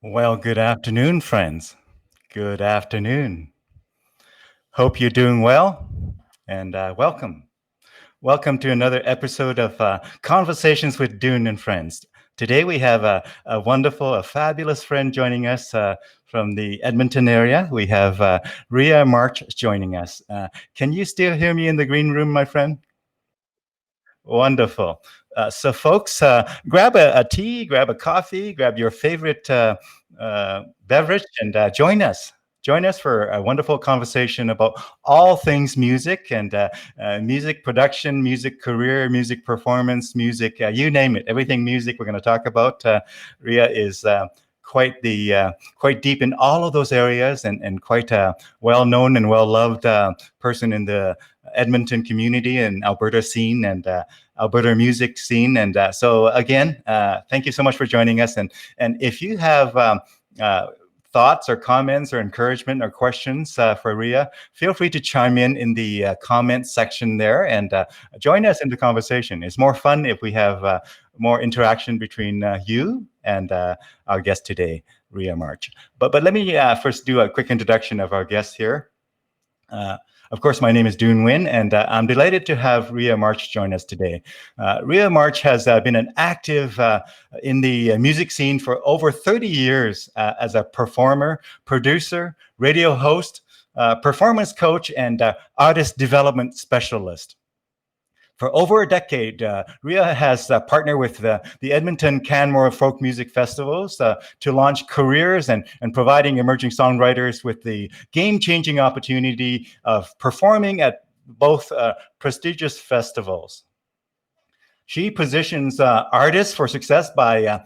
Well, good afternoon, friends. Good afternoon. Hope you're doing well and welcome. Welcome to another episode of Conversations with Dune and Friends. Today we have a wonderful, a fabulous friend joining us from the Edmonton area. We have Rhea March joining us. Can you still hear me in the green room, my friend? Wonderful. So, folks, grab a tea, grab a coffee, grab your favorite beverage, and join us. Join us for a wonderful conversation about all things music and music production, music career, music performance, music, you name it. Everything music we're going to talk about. Ria is quite deep in all of those areas and quite a well-known and well-loved person in the Edmonton community and Alberta scene and Alberta music scene. And so again, thank you so much for joining us. And if you have thoughts or comments or encouragement or questions for Rhea, feel free to chime in the comments section there and join us in the conversation. It's more fun if we have more interaction between you and our guest today, Rhea March. But let me first do a quick introduction of our guest here. Of course, my name is Dune Nguyen, and I'm delighted to have Rhea March join us today. Rhea March has been an active in the music scene for over 30 years as a performer, producer, radio host, performance coach, and artist development specialist. For over a decade, Rhea has partnered with the Edmonton Canmore Folk Music Festivals to launch careers and providing emerging songwriters with the game-changing opportunity of performing at both prestigious festivals. She positions artists for success by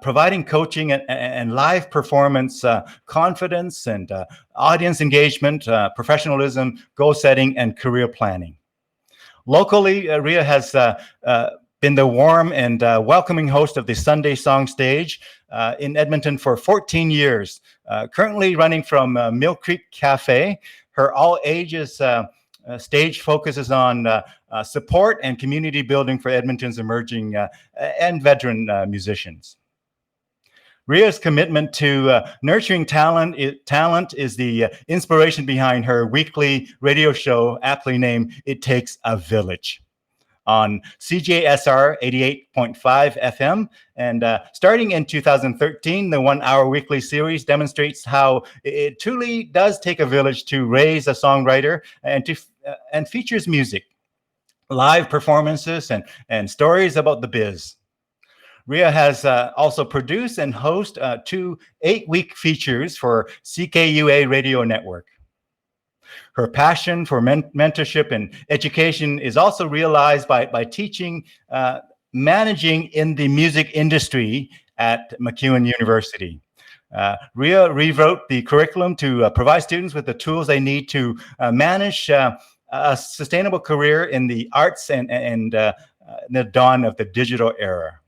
providing coaching and live performance confidence and audience engagement, professionalism, goal setting, and career planning. Locally, Rhea has been the warm and welcoming host of the Sunday Song Stage in Edmonton for 14 years, currently running from Mill Creek Cafe. Her all ages stage focuses on support and community building for Edmonton's emerging and veteran musicians. Rhea's commitment to nurturing talent is the inspiration behind her weekly radio show, aptly named It Takes a Village, on CJSR 88.5 FM. And starting in 2013, the 1 hour weekly series demonstrates how it truly does take a village to raise a songwriter and features music, live performances, and stories about the biz. Rhea has also produced and host 2 8-week features for CKUA Radio Network. Her passion for mentorship and education is also realized by teaching, managing in the music industry at MacEwan University. Rhea rewrote the curriculum to provide students with the tools they need to manage a sustainable career in the arts and the dawn of the digital era.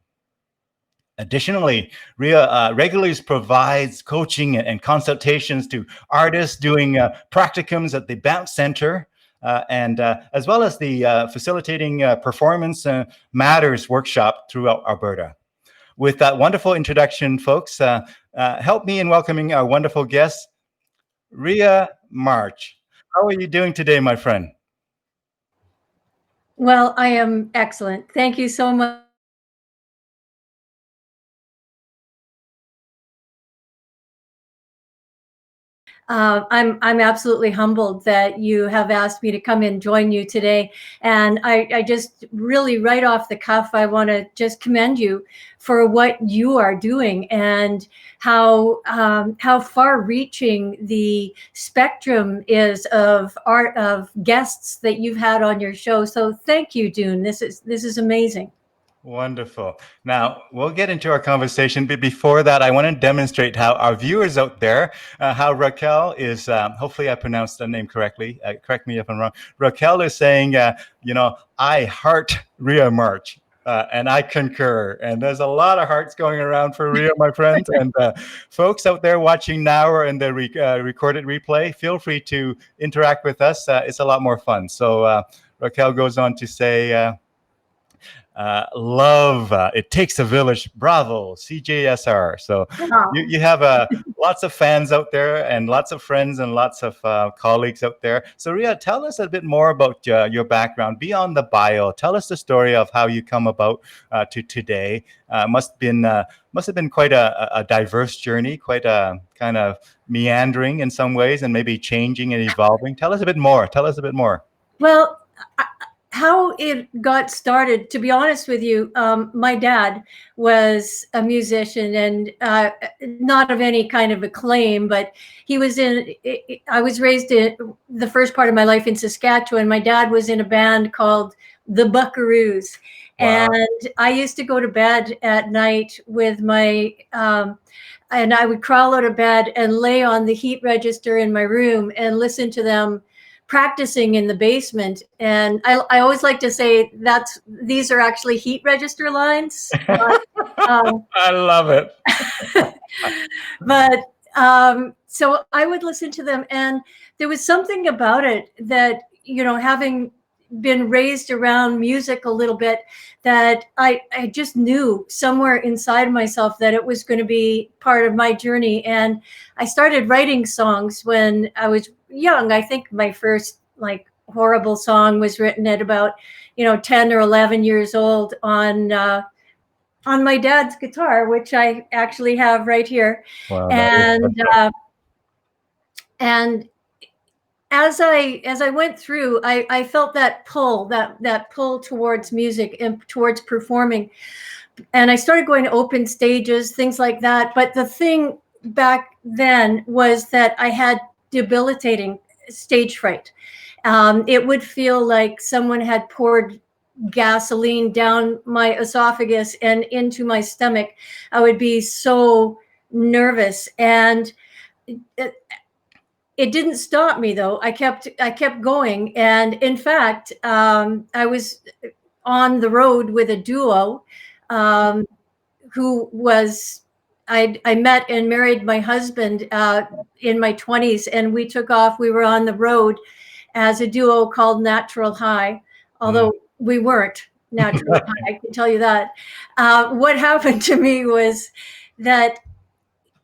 Additionally, Rhea regularly provides coaching and consultations to artists doing practicums at the Bounce Center, and as well as the facilitating Performance Matters workshop throughout Alberta. With that wonderful introduction, folks, help me in welcoming our wonderful guest, Rhea March. How are you doing today, my friend? Well, I am excellent. Thank you so much. I'm absolutely humbled that you have asked me to come and join you today. And I just really, right off the cuff, I want to just commend you for what you are doing and how far-reaching the spectrum is of art of guests that you've had on your show. So thank you, Dune. This is amazing. Wonderful. Now, we'll get into our conversation, but before that, I want to demonstrate how our viewers out there, how Raquel is, hopefully I pronounced the name correctly, correct me if I'm wrong. Raquel is saying, I heart Rhea March, and I concur. And there's a lot of hearts going around for Rhea, my friends. And folks out there watching now or in the recorded replay, feel free to interact with us. It's a lot more fun. So Raquel goes on to say, Love It Takes a Village. Bravo, CJSR. So Wow. you have lots of fans out there and lots of friends and lots of colleagues out there. So Rhea, tell us a bit more about your background beyond the bio. Tell us the story of how you come about to today. Must have been quite a diverse journey, quite a kind of meandering in some ways, and maybe changing and evolving. Tell us a bit more. Tell us a bit more. Well, how it got started, to be honest with you, my dad was a musician, and not of any kind of acclaim, but he was I was raised in the first part of my life in Saskatchewan. My dad was in a band called the Buckaroos. Wow. And I used to go to bed at night with and I would crawl out of bed and lay on the heat register in my room and listen to them practicing in the basement. And I always like to say these are actually heat register lines. I love it. But so I would listen to them, and there was something about it that, having been raised around music a little bit, that I just knew somewhere inside myself that it was going to be part of my journey. And I started writing songs when I was young. I think my first horrible song was written at about 10 or 11 years old on my dad's guitar, which I actually have right here. Wow, And as I went through, I felt that pull towards music and towards performing. And I started going to open stages, things like that. But the thing back then was that I had debilitating stage fright. It would feel like someone had poured gasoline down my esophagus and into my stomach. I would be so nervous, and it didn't stop me, though. I kept going, and in fact, I was on the road with a duo who was I met and married my husband in my 20s, and we took off. We were on the road as a duo called Natural High, although we weren't Natural High, I can tell you that. What happened to me was that,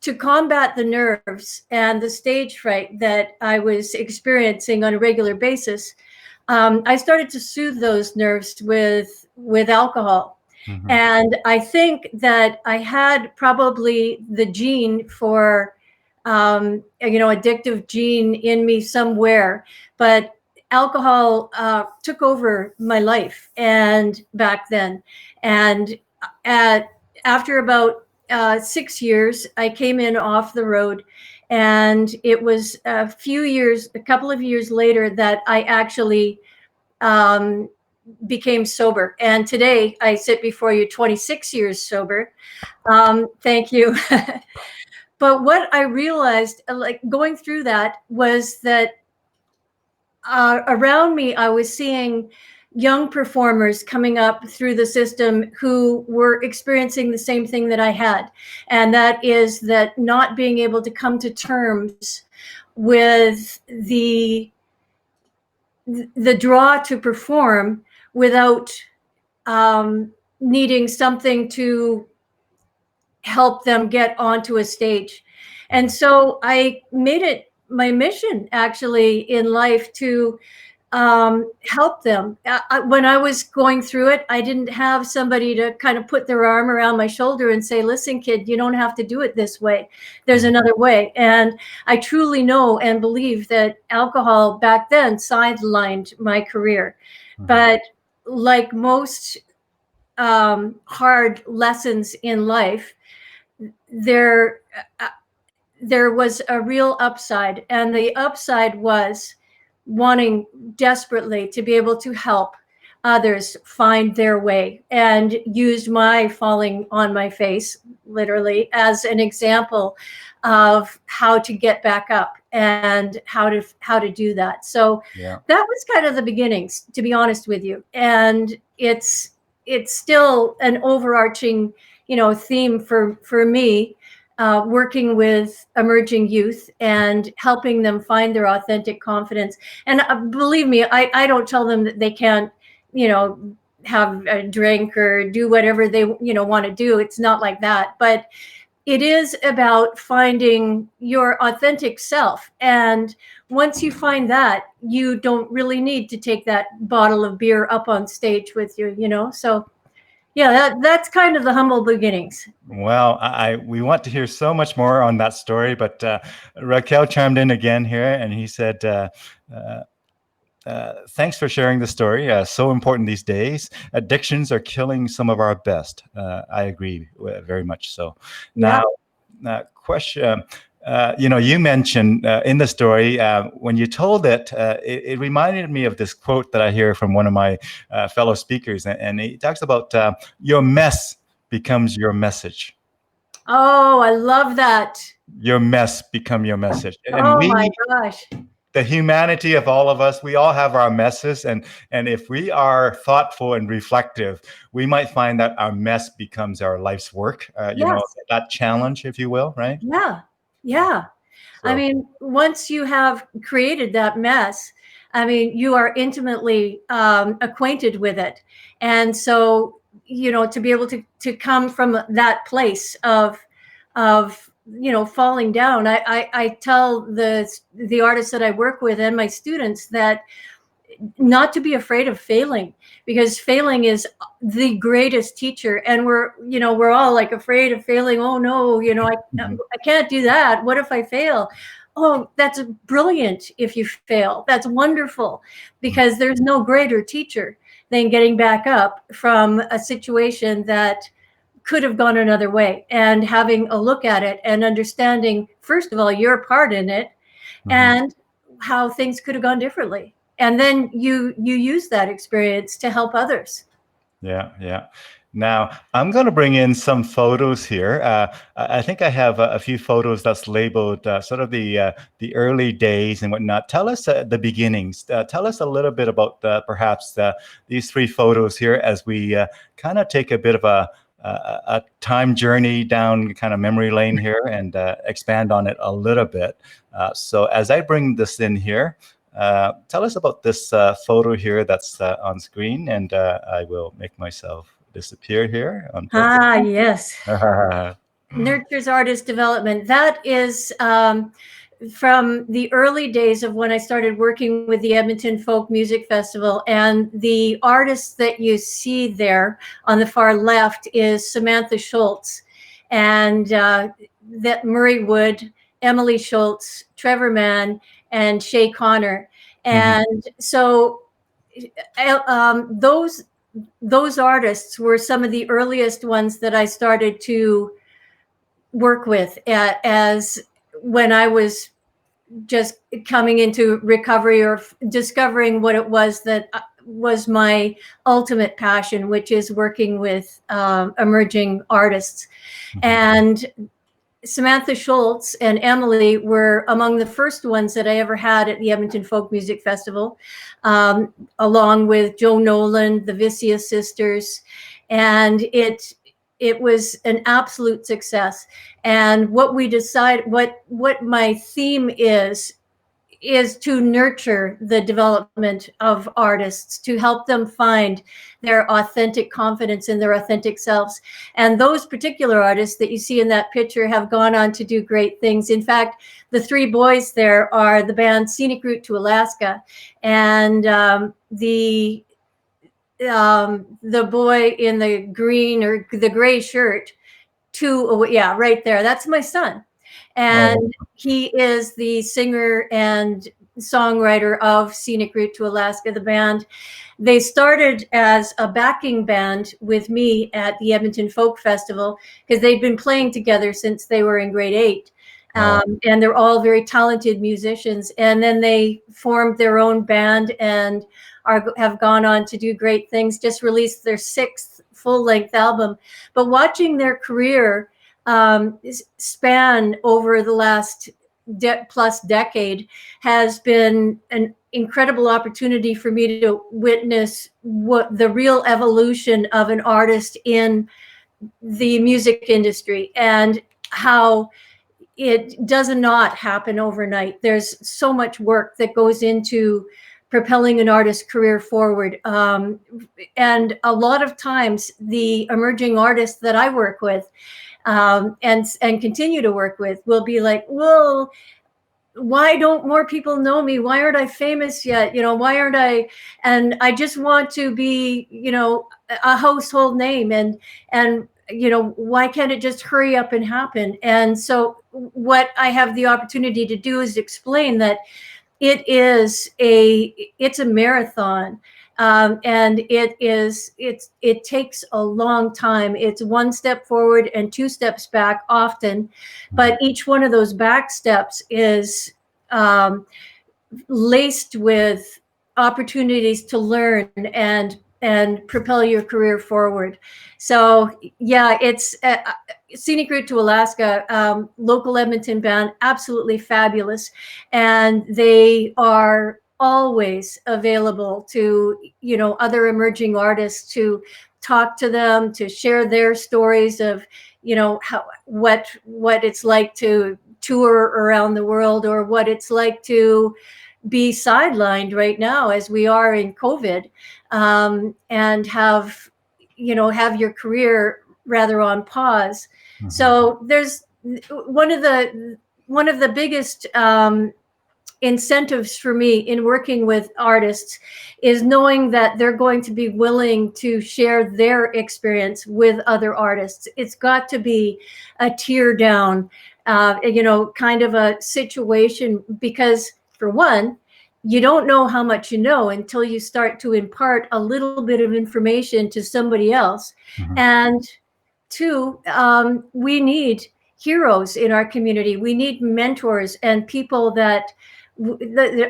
to combat the nerves and the stage fright that I was experiencing on a regular basis, I started to soothe those nerves with alcohol. Mm-hmm. And I think that I had probably the gene for, addictive gene in me somewhere, but alcohol took over my life and back then. And after about 6 years, I came in off the road, and it was a couple of years later that I actually became sober. And today I sit before you 26 years sober. Thank you. But what I realized, going through that, was that around me, I was seeing young performers coming up through the system who were experiencing the same thing that I had. And that is that not being able to come to terms with the draw to perform without needing something to help them get onto a stage. And so I made it my mission, actually, in life to help them. When I was going through it, I didn't have somebody to kind of put their arm around my shoulder and say, listen, kid, you don't have to do it this way. There's another way. And I truly know and believe that alcohol back then sidelined my career. But like most hard lessons in life, there was a real upside. And the upside was wanting desperately to be able to help others find their way, and used my falling on my face literally as an example of how to get back up and how to do that. So that was kind of the beginnings, to be honest with you. And it's still an overarching theme for me, working with emerging youth and helping them find their authentic confidence. And believe me, I don't tell them that they can't, have a drink or do whatever they want to do. It's not like that, but it is about finding your authentic self. And once you find that, you don't really need to take that bottle of beer up on stage with you. So yeah, that's kind of the humble beginnings. Well, we want to hear so much more on that story, but Raquel chimed in again here, and he said, thanks for sharing the story. So important these days. Addictions are killing some of our best. I agree very much so. Yeah. Now, question. You mentioned in the story when you told it, it reminded me of this quote that I hear from one of my fellow speakers, and he talks about your mess becomes your message. Oh, I love that. Your mess become your message, and Oh my gosh. the humanity of all of us, we all have our messes, and if we are thoughtful and reflective, we might find that our mess becomes our life's work. Yes. That challenge, if you will, right? Yeah. Yeah. I So mean, once you have created that mess, I mean, you are intimately acquainted with it. And so, to be able to come from that place of falling down, I tell the artists that I work with and my students that not to be afraid of failing, because failing is the greatest teacher. And we're all like afraid of failing. Oh no, I can't do that. What if I fail? Oh, that's brilliant. If you fail, that's wonderful, because there's no greater teacher than getting back up from a situation that could have gone another way, and having a look at it and understanding, first of all, your part in it, and how things could have gone differently. And then you use that experience to help others. yeah. Now I'm going to bring in some photos here. I think I have a few photos that's labeled sort of the early days and whatnot. Tell us the beginnings. Tell us a little bit about perhaps these three photos here as we kind of take a bit of a time journey down kind of memory lane here and expand on it a little bit. So as I bring this in here, tell us about this photo here that's on screen, and I will make myself disappear here on purpose. Yes. Nurtures artist development. That is from the early days of when I started working with the Edmonton Folk Music Festival. And the artist that you see there on the far left is Samantha Schultz, and that Murray Wood, Emily Schultz, Trevor Mann, and Shay Connor. And so those artists were some of the earliest ones that I started to work with as when I was just coming into recovery or discovering what it was that was my ultimate passion, which is working with emerging artists. And Samantha Schultz and Emily were among the first ones that I ever had at the Edmonton Folk Music Festival, along with Joe Nolan, the Visia sisters. And it was an absolute success. And what we decide, what my theme is to nurture the development of artists, to help them find their authentic confidence in their authentic selves. And those particular artists that you see in that picture have gone on to do great things. In fact, the three boys there are the band Scenic Route to Alaska, and the boy in the green or the gray shirt, right there, that's my son. And he is the singer and songwriter of Scenic Route to Alaska, the band. They started as a backing band with me at the Edmonton Folk Festival because they'd been playing together since they were in grade 8. And they're all very talented musicians. And then they formed their own band and have gone on to do great things, just released their 6th full-length album. But watching their career span over the last plus decade has been an incredible opportunity for me to witness what the real evolution of an artist in the music industry, and how it does not happen overnight. There's so much work that goes into propelling an artist's career forward. And a lot of times the emerging artists that I work with and continue to work with will be like, well, why don't more people know me? Why aren't I famous yet? Why aren't I? And I just want to be, a household name. And why can't it just hurry up and happen? And so what I have the opportunity to do is explain that it's a marathon. And it takes a long time. It's one step forward and two steps back often, but each one of those back steps is laced with opportunities to learn and propel your career forward. So yeah, it's Scenic Route to Alaska, local Edmonton band, absolutely fabulous. And they are always available to, other emerging artists, to talk to them, to share their stories of, what it's like to tour around the world, or what it's like to be sidelined right now as we are in COVID, and have your career rather on pause. So there's one of the biggest incentives for me in working with artists is knowing that they're going to be willing to share their experience with other artists. It's got to be a tear down, kind of a situation, because for one, you don't know how much you know until you start to impart a little bit of information to somebody else. And two, we need heroes in our community. We need mentors and people that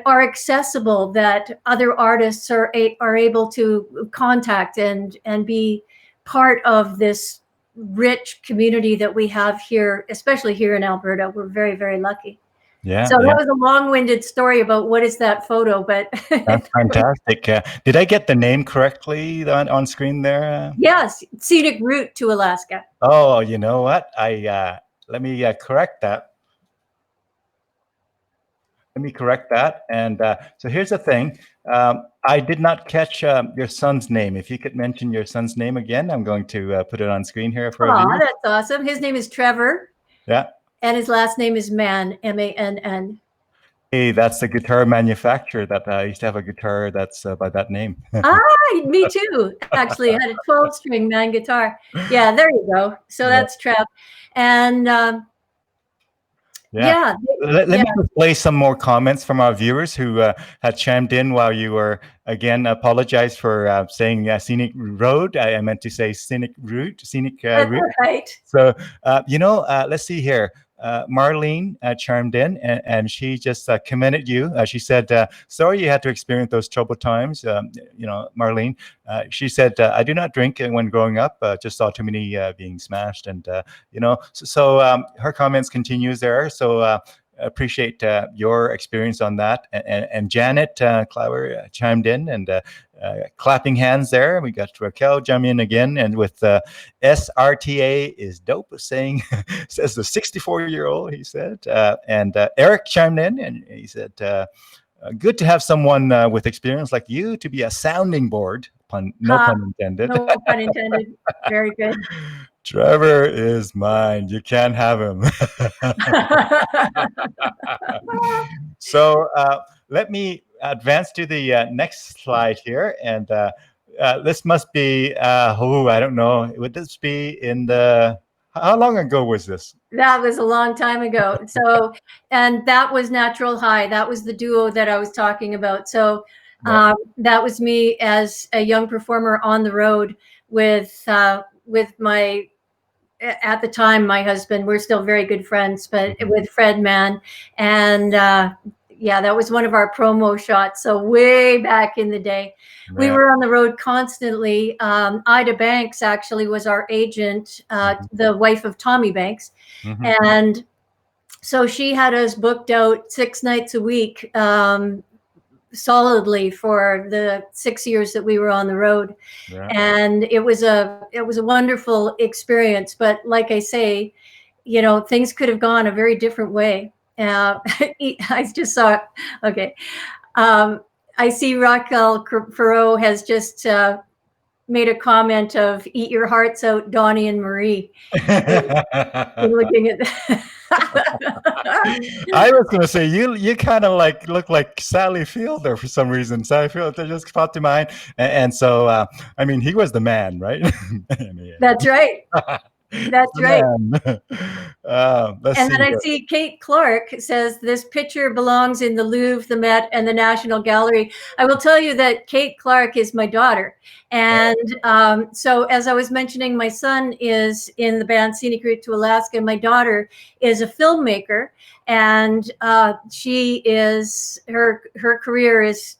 are accessible, that other artists are able to contact and be part of this rich community that we have here, especially here in Alberta. We're very, very lucky. Yeah. So that was a long-winded story about what is that photo, but That's fantastic. Did I get the name correctly on screen there? Yes, Scenic Route to Alaska. Oh, you know what? Let me correct that. And so here's the thing. I did not catch your son's name. If you could mention your son's name again, I'm going to put it on screen here for a view. That's awesome. His name is Trevor. Yeah. And his last name is Mann, M-A-N-N. Hey, that's the guitar manufacturer that I used to have a guitar that's by that name. Me too. Actually, I had a 12-string Mann guitar. Yeah, there you go. So that's Trev. And Let me just play some more comments from our viewers who had chimed in while you were, again, apologize for saying Scenic Road. I meant to say Scenic Route, Scenic Route. Right. So, let's see here. Marlene chimed in, and she just commended you. She said, sorry you had to experience those troubled times. Marlene, she said, I do not drink when growing up, just saw too many being smashed. And, so her comments continues there. So appreciate your experience on that. And Janet Clower chimed in and clapping hands there. We got Raquel chime in again, and with SRTA is dope, says the 64-year-old, he said. And Eric chimed in and he said, good to have someone with experience like you to be a sounding board. No pun intended. No pun intended. Very good. Trevor is mine. You can't have him. So let me advance to the next slide here. And this must be, I don't know. Would this be in the, how long ago was this? That was a long time ago. So, and that was Natural High. That was the duo that I was talking about. So that was me as a young performer on the road with my, at the time, my husband. We're still very good friends, but with Fred Mann. And that was one of our promo shots. So way back in the day, we were on the road constantly. Ida Banks actually was our agent, the wife of Tommy Banks. And so she had us booked out 6 nights a week, solidly for the 6 years that we were on the road. And it was a wonderful experience. But like I say, things could have gone a very different way. I just saw, okay. I see Raquel Perot has just made a comment of "Eat your hearts out, Donnie and Marie." We're looking at. I was going to say you kind of like look like Sally Fielder for some reason. Sally Fielder just popped to mind, and so I mean he was the man, right? That's right. That's right. Man. Let's And see then I here. see Kate Clark says this picture belongs in the Louvre, the Met, and the National Gallery. I will tell you that Kate Clark is my daughter. And so as I was mentioning, my son is in the band Scenic Route to Alaska. My daughter is a filmmaker, and she is her career is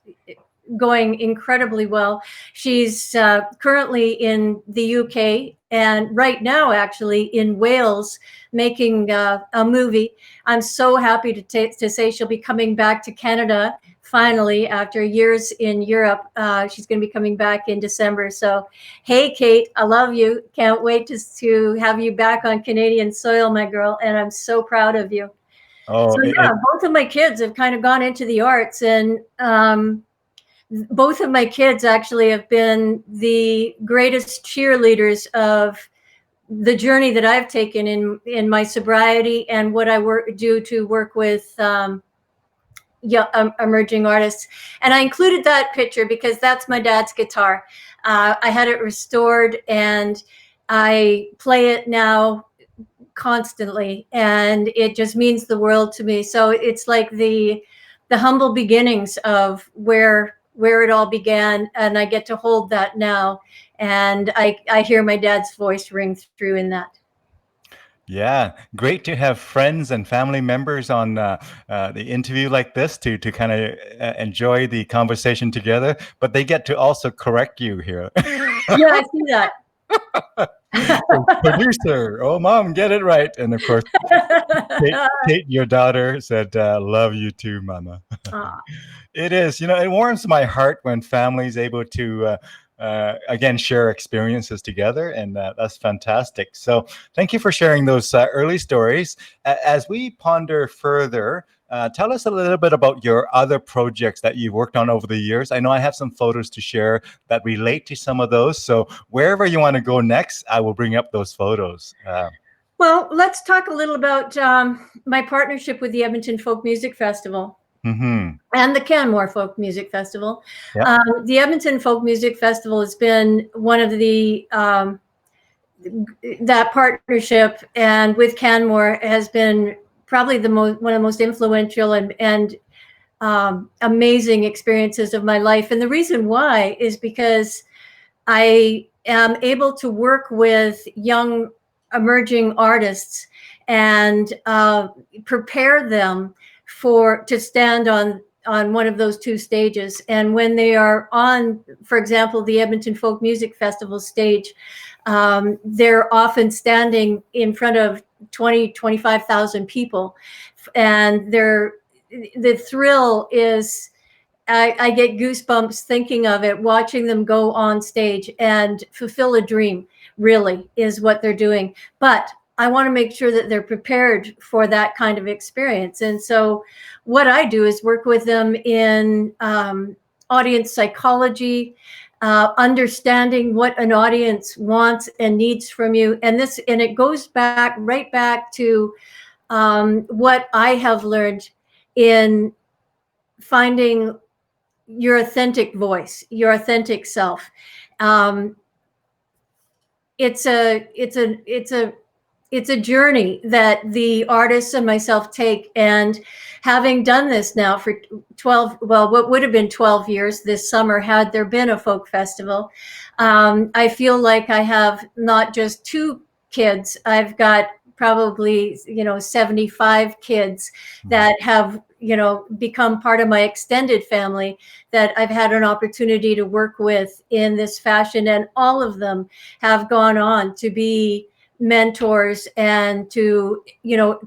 going incredibly well. She's currently in the UK and right now actually in Wales making a movie. I'm so happy to say she'll be coming back to Canada finally after years in Europe. She's going to be coming back in December. So, hey, Kate, I love you. Can't wait to have you back on Canadian soil, my girl. And I'm so proud of you. Oh, So yeah, both of my kids have kind of gone into the arts, and both of my kids actually have been the greatest cheerleaders of the journey that I've taken in my sobriety and what I do to work with emerging artists. And I included that picture because that's my dad's guitar. I had it restored and I play it now constantly, and it just means the world to me. So it's like the humble beginnings of where it all began, and I get to hold that now, and I hear my dad's voice ring through in that. yeah, great to have friends and family members on the interview like this to kind of enjoy the conversation together, but they get to also correct you here. Yeah, I see that. Producer, oh mom, get it right. And of course, Kate, your daughter said, "Love you too, mama." It is, it warms my heart when families able to again share experiences together, and that's fantastic. So thank you for sharing those early stories. As we ponder further, tell us a little bit about your other projects that you've worked on over the years. I know I have some photos to share that relate to some of those. So wherever you want to go next, I will bring up those photos. Well, let's talk a little about my partnership with the Edmonton Folk Music Festival. Mm-hmm. And the Canmore Folk Music Festival. Yep. The Edmonton Folk Music Festival has been one of the that partnership, and with Canmore has been probably one of the most influential and amazing experiences of my life. And the reason why is because I am able to work with young emerging artists and prepare them to stand on one of those two stages. And when they are on, for example, the Edmonton Folk Music Festival stage, they're often standing in front of 25,000 people. And the thrill is, I get goosebumps thinking of it, watching them go on stage and fulfill a dream, really, is what they're doing. But I want to make sure that they're prepared for that kind of experience. And so what I do is work with them in audience psychology, understanding what an audience wants and needs from you. And it goes right back to what I have learned in finding your authentic voice, your authentic self. It's a journey that the artists and myself take. And having done this now for what would have been 12 years this summer, had there been a folk festival, I feel like I have not just two kids, I've got probably 75 kids that have become part of my extended family that I've had an opportunity to work with in this fashion, and all of them have gone on to be mentors and to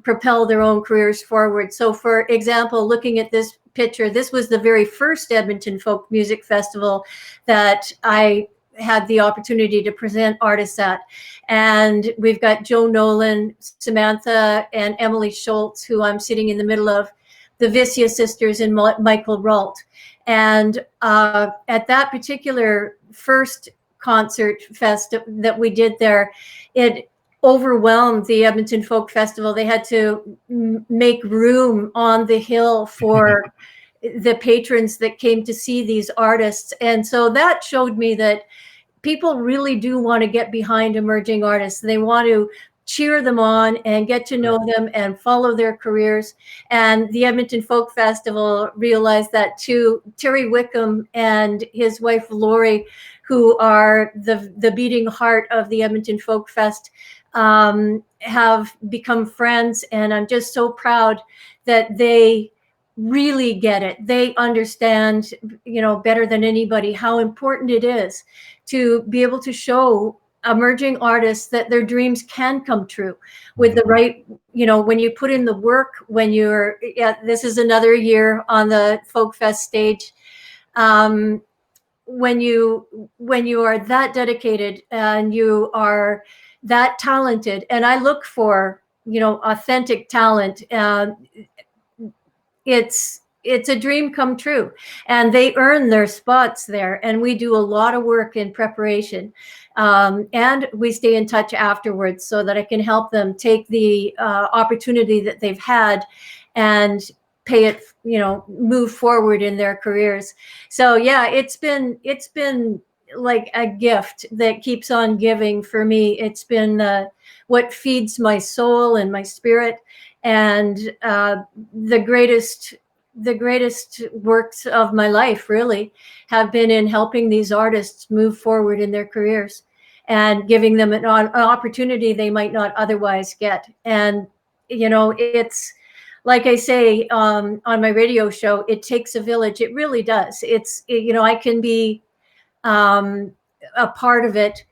propel their own careers forward. So for example, looking at this picture, this was the very first Edmonton Folk Music Festival that I had the opportunity to present artists at. And we've got Joe Nolan, Samantha, and Emily Schultz, who I'm sitting in the middle of. the Vicia sisters and Michael Ralt. And at that particular first concert fest that we did there, it overwhelmed the Edmonton Folk Festival. They had to make room on the hill for the patrons that came to see these artists. And so that showed me that people really do want to get behind emerging artists. They want to cheer them on and get to know them and follow their careers. And the Edmonton Folk Festival realized that too. Terry Wickham and his wife Lori, who are the beating heart of the Edmonton Folk Fest, have become friends. And I'm just so proud that they really get it. They understand, better than anybody how important it is to be able to show emerging artists that their dreams can come true with the right, when you put in the work, when you're, this is another year on the Folk Fest stage. When you are that dedicated and you are that talented, and I look for, authentic talent, it's a dream come true, and they earn their spots there. And we do a lot of work in preparation, and we stay in touch afterwards so that I can help them take the opportunity that they've had and pay it, move forward in their careers. So yeah, it's been like a gift that keeps on giving for me. It's been what feeds my soul and my spirit. And the greatest works of my life really have been in helping these artists move forward in their careers and giving them an opportunity they might not otherwise get. And, it's like I say on my radio show, it takes a village. It really does. I can be a part of it,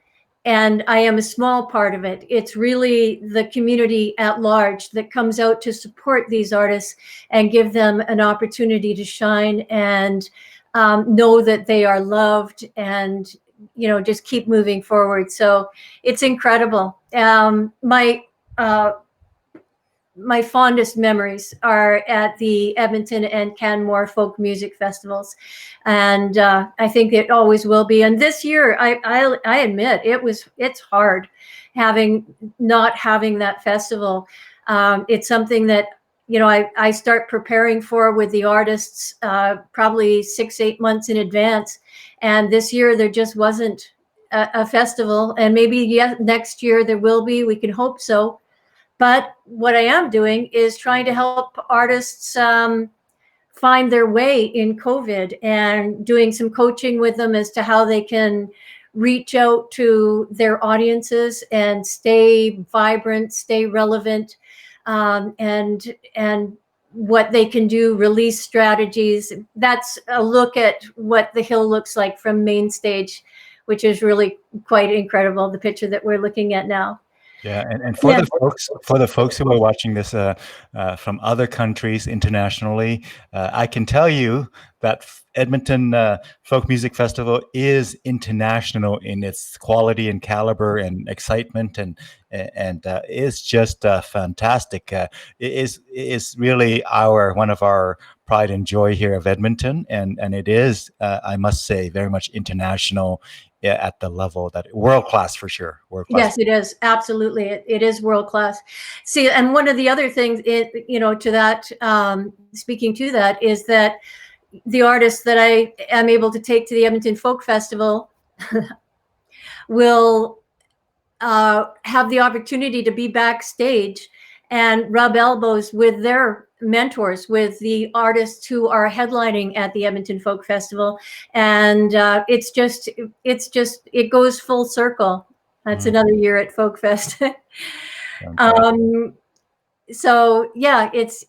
and I am a small part of it. It's really the community at large that comes out to support these artists and give them an opportunity to shine and know that they are loved and, just keep moving forward. So it's incredible. My fondest memories are at the Edmonton and Canmore folk music festivals. And I think it always will be. And this year, I admit it's hard not having that festival. It's something that, I start preparing for with the artists probably 6-8 months in advance. And this year there just wasn't a festival, and maybe next year there will be. We can hope so. But what I am doing is trying to help artists find their way in COVID, and doing some coaching with them as to how they can reach out to their audiences and stay vibrant, stay relevant, and what they can do, release strategies. That's a look at what the Hill looks like from main stage, which is really quite incredible, the picture that we're looking at now. Yeah, and for the folks who are watching this from other countries internationally, I can tell you that Edmonton Folk Music Festival is international in its quality and caliber and excitement, and is just fantastic. It is really one of our pride and joy here of Edmonton, and it is, I must say, very much international at the level that world class for sure. World class. Yes, it is. Absolutely. It is world class. See, and one of the other things, to that, speaking to that, is that the artists that I am able to take to the Edmonton Folk Festival will have the opportunity to be backstage and rub elbows with their mentors, with the artists who are headlining at the Edmonton Folk Festival. And it goes full circle. That's another year at Folk Fest. So yeah, it's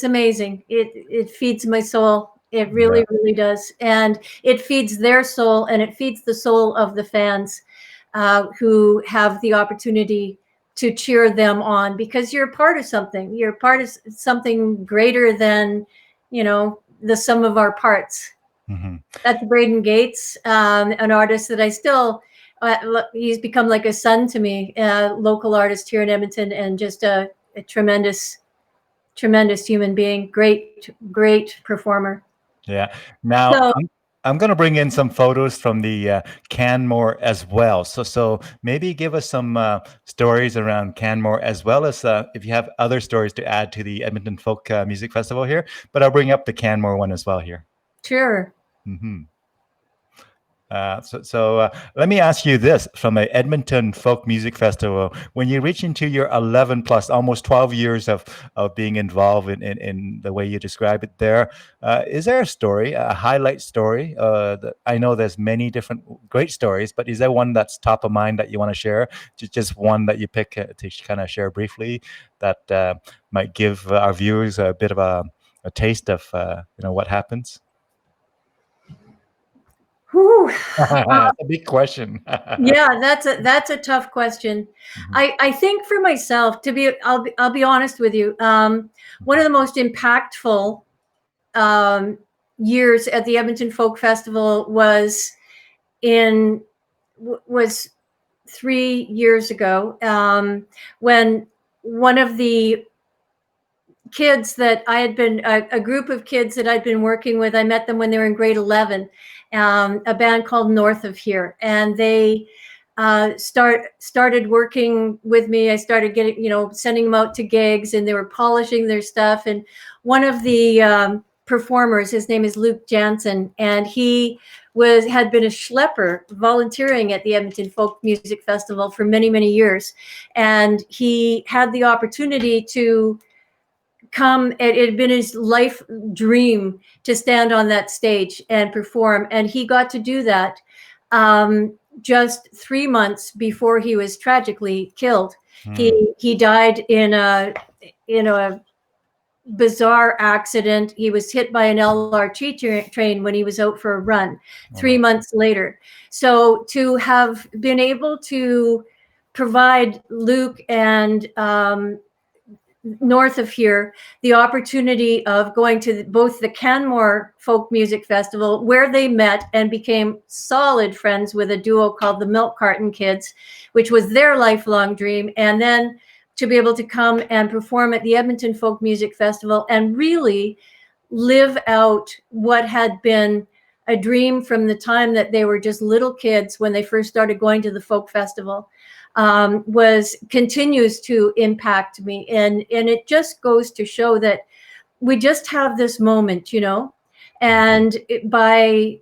amazing. It feeds my soul. It really, really does. And it feeds their soul, and it feeds the soul of the fans who have the opportunity to cheer them on, because you're part of something. You're part of something greater than, the sum of our parts. Mm-hmm. That's Braden Gates, an artist that I still, he's become like a son to me, local artist here in Edmonton, and just a tremendous tremendous human being, great performer. Yeah. Now So I'm going to bring in some photos from the Canmore as well. So maybe give us some stories around Canmore, as well as if you have other stories to add to the Edmonton Folk Music Festival here. But I'll bring up the Canmore one as well here. sure. Hmm. Let me ask you this: from the Edmonton Folk Music Festival, when you reach into your 11 plus, almost 12 years of being involved in the way you describe it there, is there a story, a highlight story? I know there's many different great stories, but is there one that's top of mind that you want to share? Just one that you pick to kind of share briefly that might give our viewers a bit of a taste of what happens? Whew. That's a big question. Yeah, that's a tough question. Mhm, I think for myself, I'll be honest with you. One of the most impactful um, years at the Edmonton Folk Festival in was 3 years ago, when one of the kids that I had been a group of kids that I'd been working with. I met them when they were in grade 11. A band called North of Here, and they started working with me. I started getting, sending them out to gigs, and they were polishing their stuff. And one of the performers, his name is Luke Jansen, and he had been a schlepper volunteering at the Edmonton Folk Music Festival for many years, and he had the opportunity to come. It had been his life dream to stand on that stage and perform, and he got to do that just 3 months before he was tragically killed. mm, He died in a bizarre accident. He was hit by an LRT train when he was out for a run oh 3 months later. So to have been able to provide Luke and North of Here the opportunity of going to both the Canmore Folk Music Festival, where they met and became solid friends with a duo called the Milk Carton Kids, which was their lifelong dream, and then to be able to come and perform at the Edmonton Folk Music Festival and really live out what had been a dream from the time that they were just little kids when they first started going to the folk festival. Continues to impact me, and it just goes to show that we just have this moment, and by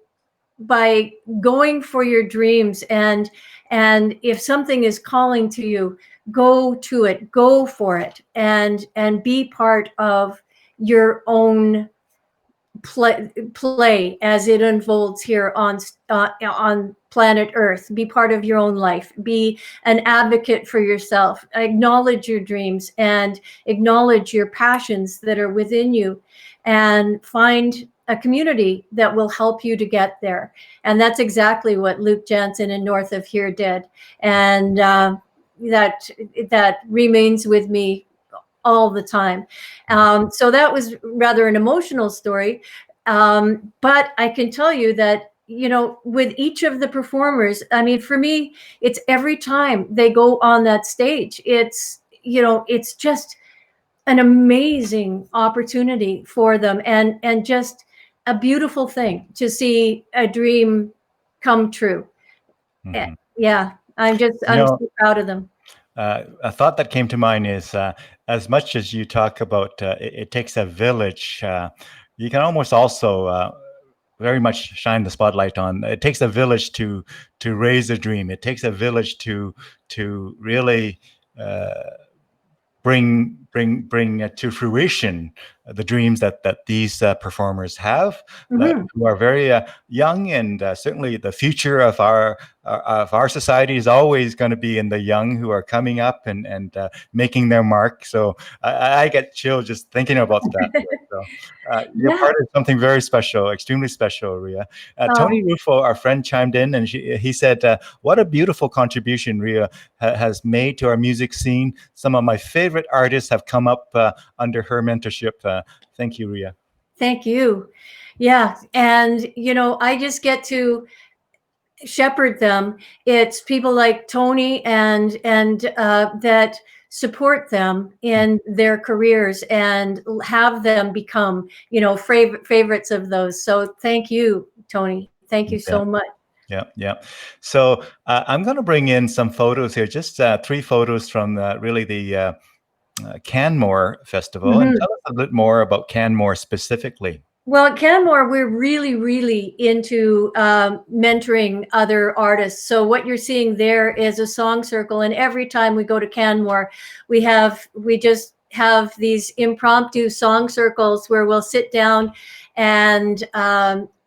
going for your dreams, and if something is calling to you, go to it, go for it, and be part of your own play as it unfolds here on planet Earth. Be part of your own life. Be an advocate for yourself. Acknowledge your dreams and acknowledge your passions that are within you, and find a community that will help you to get there. And that's exactly what Luke Jansen and North of Here did, and that remains with me all the time. So that was rather an emotional story. But I can tell you that, with each of the performers, I mean, for me, it's every time they go on that stage, it's just an amazing opportunity for them, and just a beautiful thing to see a dream come true. mhm. Yeah, You I'm know, so proud of them. a thought that came to mind is as much as you talk about it takes a village, you can almost also very much shine the spotlight on it takes a village to raise a dream. It takes a village to really bring to fruition the dreams that these performers have, Mhm. who are very young, and certainly the future of our society is always going to be in the young who are coming up and making their mark. So I get chills just thinking about that. So you're Yeah. part of something very special, extremely special, Rhea. Oh, Tony Rufo, our friend, chimed in, and he said, "What a beautiful contribution Rhea has made to our music scene. Some of my favorite artists have come up under her mentorship." Thank you, Rhea. thank you. Yeah. And, I just get to shepherd them. It's people like Tony and that support them in their careers and have them become, favorites of those. So thank you, Tony. Thank you Yeah. so much. Yeah, yeah. So I'm going to bring in some photos here, just three photos from really the Canmore Festival, and Mhm. tell us a bit more about Canmore specifically. Well, at Canmore, we're really, really into mentoring other artists. So what you're seeing there is a song circle, and every time we go to Canmore, we just have these impromptu song circles where we'll sit down, and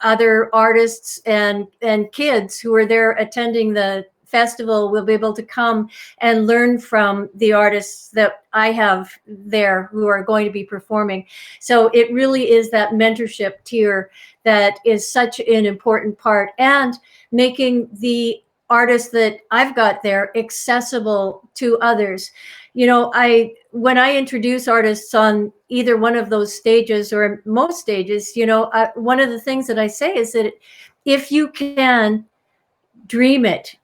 other artists and kids who are there attending the festival will be able to come and learn from the artists that I have there who are going to be performing. So it really is that mentorship tier that is such an important part, and making the artists that I've got there accessible to others. When I introduce artists on either one of those stages or most stages, one of the things that I say is that if you can dream it,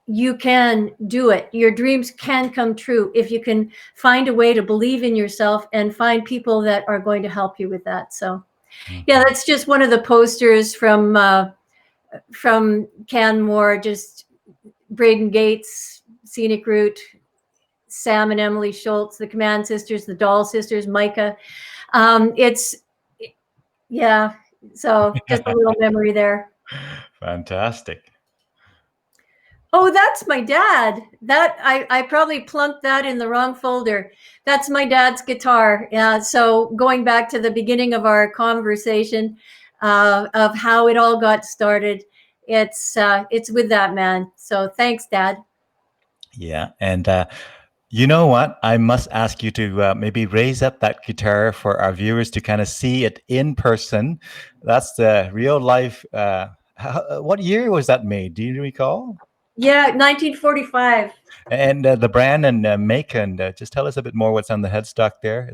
you can do it. Your dreams can come true if you can find a way to believe in yourself and find people that are going to help you with that. So yeah, that's just one of the posters from Canmore. Just Braden Gates, Scenic Route, Sam and Emily Schultz, the Command Sisters, the Doll Sisters, Micah. It's Yeah. So just a little memory there. Fantastic. Oh, that's my dad. That I probably plunked that in the wrong folder. That's my dad's guitar. So going back to the beginning of our conversation of how it all got started, it's with that man. So thanks, Dad. Yeah, and you know what? I must ask you to maybe raise up that guitar for our viewers to kind of see it in person. That's the real life. What year was that made? Do you recall? Yeah, 1945. And the brand and make, and just tell us a bit more what's on the headstock there.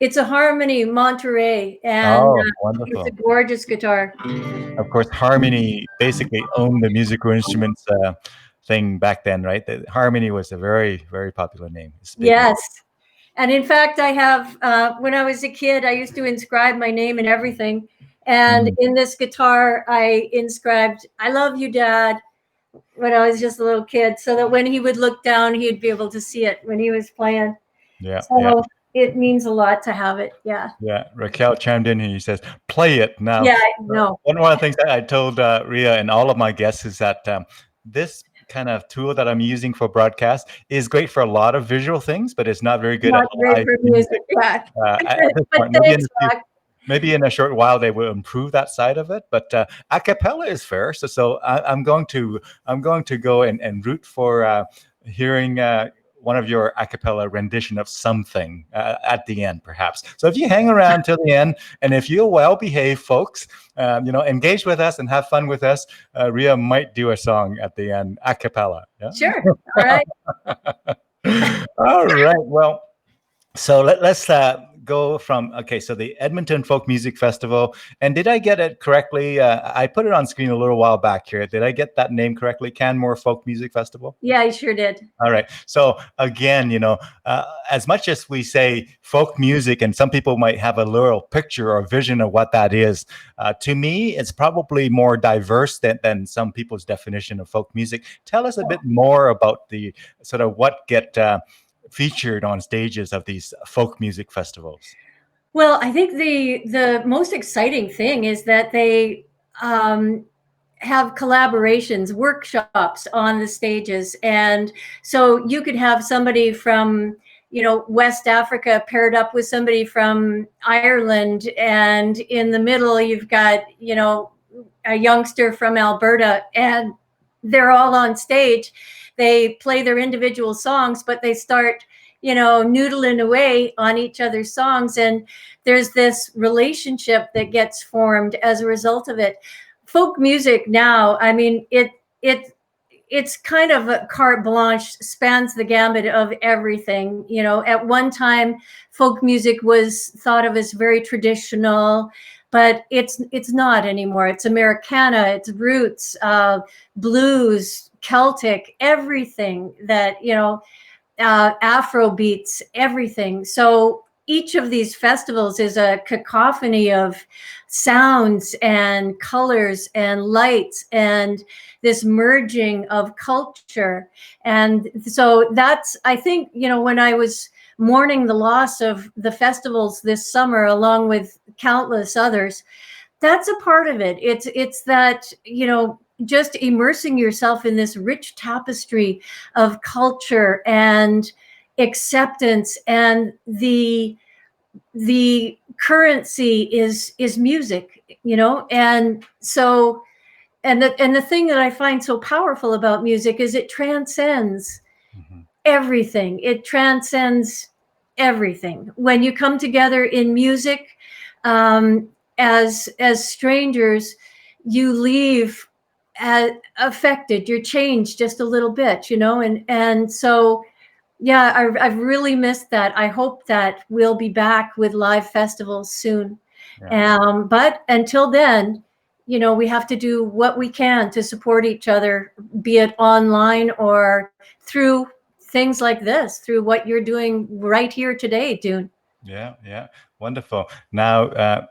It's a Harmony Monterey, and Oh, it's a wonderful. gorgeous guitar. Of course, Harmony basically owned the musical instruments thing back then, right? Harmony was a very, very popular name. It's a big name. Yes. And in fact, I have, when I was a kid, I used to inscribe my name and everything. And Mm, in this guitar, I inscribed, "I love you, Dad," when I was just a little kid, so that when he would look down, he'd be able to see it when he was playing. yeah, yeah. So it means a lot to have it. Yeah. Yeah, Raquel chimed in and he says, "Play it now." Yeah, I know. One of the things that I told Rhea and all of my guests is that this kind of tool that I'm using for broadcast is great for a lot of visual things, but it's not very good at Not great live for music. music. Yeah. At this But point, thanks, Rock. maybe in a short while they will improve that side of it. But a cappella is fair, so I'm going to go and root for hearing. One of your a cappella rendition of something at the end, perhaps. So if you hang around till the end, and if you're well behaved, folks, engage with us and have fun with us, Rhea might do a song at the end, a cappella. Yeah. Sure. All right. All right. Well, so let's go from okay. So the Edmonton Folk Music Festival, and did I get it correctly? I put it on screen a little while back here. Did I get that name correctly? Canmore Folk Music Festival. Yeah, I sure did. All right. So again, as much as we say folk music, and some people might have a little picture or vision of what that is, to me, it's probably more diverse than some people's definition of folk music. Tell us a bit more about the sort of what get featured on stages of these folk music festivals. Well, I think the most exciting thing is that they have collaborations, workshops on the stages, and so you could have somebody from West Africa paired up with somebody from Ireland, and in the middle you've got a youngster from Alberta, and they're all on stage. They play their individual songs, but they start noodling away on each other's songs, and there's this relationship that gets formed as a result of it. Folk music now, I mean, it's kind of a carte blanche, spans the gambit of everything. At one time, folk music was thought of as very traditional, but it's not anymore. It's Americana, it's roots, blues, Celtic, everything that, Afro beats, everything. So each of these festivals is a cacophony of sounds and colors and lights and this merging of culture. And so that's, I think, when I was mourning the loss of the festivals this summer, along with countless others, that's a part of it. It's that, just immersing yourself in this rich tapestry of culture and acceptance, and the currency is music, and so, and the thing that I find so powerful about music is it transcends everything. It transcends everything. When you come together in music, as strangers, you leave affected. You're changed just a little bit, and so, yeah, I've really missed that. I hope that we'll be back with live festivals soon. Yeah. But until then, we have to do what we can to support each other, be it online or through things like this, through what you're doing right here today, Dune. Yeah, wonderful. Now,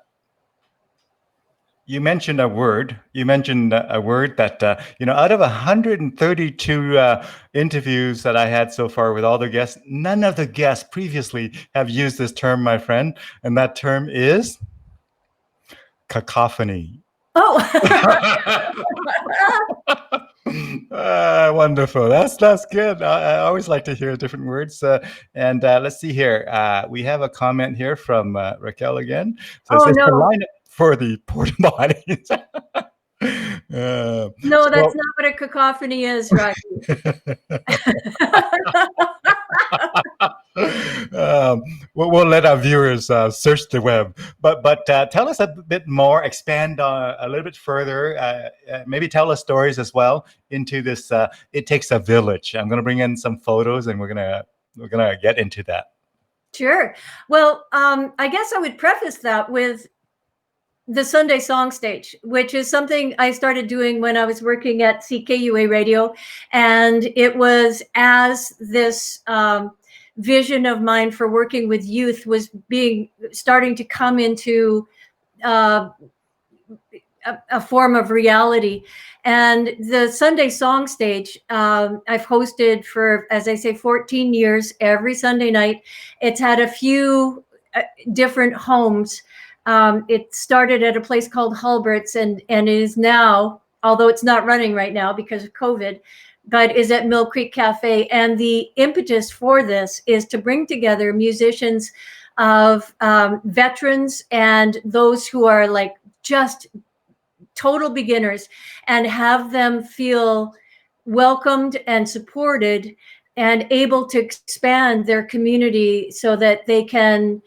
you mentioned a word. You mentioned a word that, out of 132 interviews that I had so far with all the guests, none of the guests previously have used this term, my friend. And that term is cacophony. Oh, Wonderful. That's good. I always like to hear different words. And let's see here. We have a comment here from Raquel again. Says oh it's the no. lineup for the porta potties. No, that's So not what a cacophony is, Rocky. we'll let our viewers search the web, but tell us a bit more, expand a little bit further, maybe tell us stories as well into this. It takes a village. I'm going to bring in some photos, and we're gonna get into that. Sure. Well, I guess I would preface that with the Sunday Song Stage, which is something I started doing when I was working at CKUA Radio. And it was as this vision of mine for working with youth was starting to come into a form of reality. And the Sunday Song Stage, I've hosted for, as I say, 14 years, every Sunday night. It's had a few different homes. It started at a place called Hulbert's, and it is now, although it's not running right now because of COVID, but is at Mill Creek Cafe. And the impetus for this is to bring together musicians of veterans and those who are like just total beginners, and have them feel welcomed and supported and able to expand their community so that they can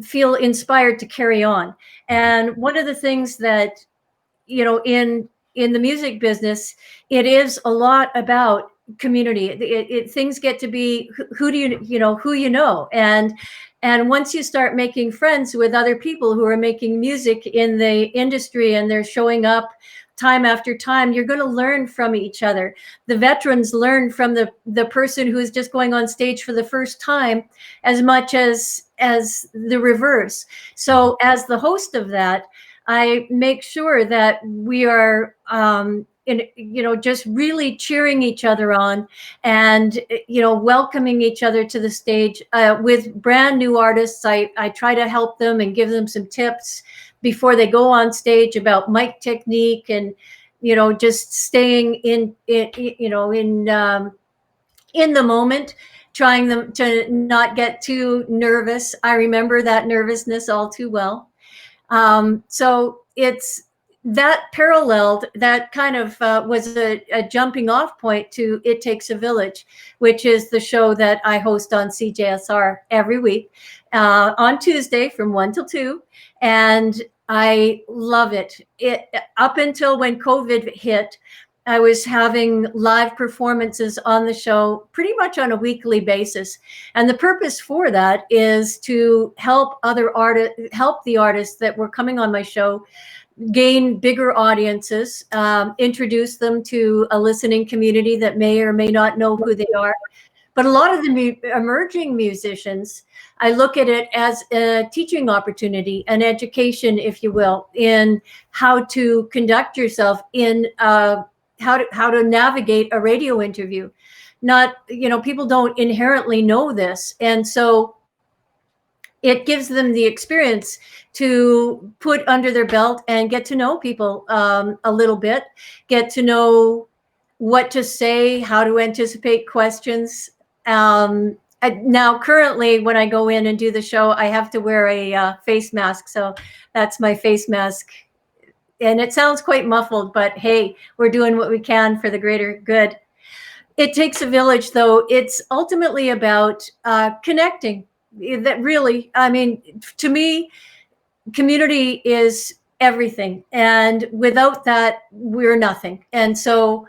feel inspired to carry on. And one of the things that, in the music business, it is a lot about community. Things get to be who you know, and once you start making friends with other people who are making music in the industry and they're showing up time after time, you're going to learn from each other. The veterans learn from the person who is just going on stage for the first time as much as the reverse. So as the host of that, I make sure that we are just really cheering each other on, and welcoming each other to the stage. With brand new artists, I try to help them and give them some tips before they go on stage about mic technique, and just staying in the moment, trying them to not get too nervous. I remember that nervousness all too well. So it's that paralleled, that kind of was a jumping off point to It Takes a Village, which is the show that I host on CJSR every week on Tuesday from 1 till 2. And I love it. Up until when COVID hit, I was having live performances on the show pretty much on a weekly basis. And the purpose for that is to help help the artists that were coming on my show gain bigger audiences, introduce them to a listening community that may or may not know who they are. But a lot of the emerging musicians, I look at it as a teaching opportunity, an education, if you will, in how to conduct yourself, in how to navigate a radio interview. Not, people don't inherently know this, and so it gives them the experience to put under their belt and get to know people a little bit, get to know what to say, how to anticipate questions. Now, currently, when I go in and do the show, I have to wear a face mask. So that's my face mask. And it sounds quite muffled, but hey, we're doing what we can for the greater good. It takes a village, though. It's ultimately about connecting. That really, I mean, to me, community is everything. And without that, we're nothing. And so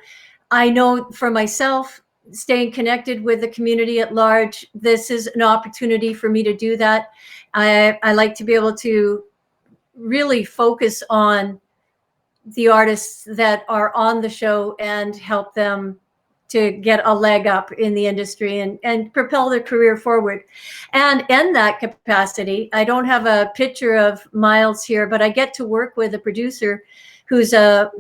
I know for myself, staying connected with the community at large, this is an opportunity for me to do that. I like to be able to really focus on the artists that are on the show and help them to get a leg up in the industry and propel their career forward. And in that capacity, I don't have a picture of Miles here, but I get to work with a producer who's an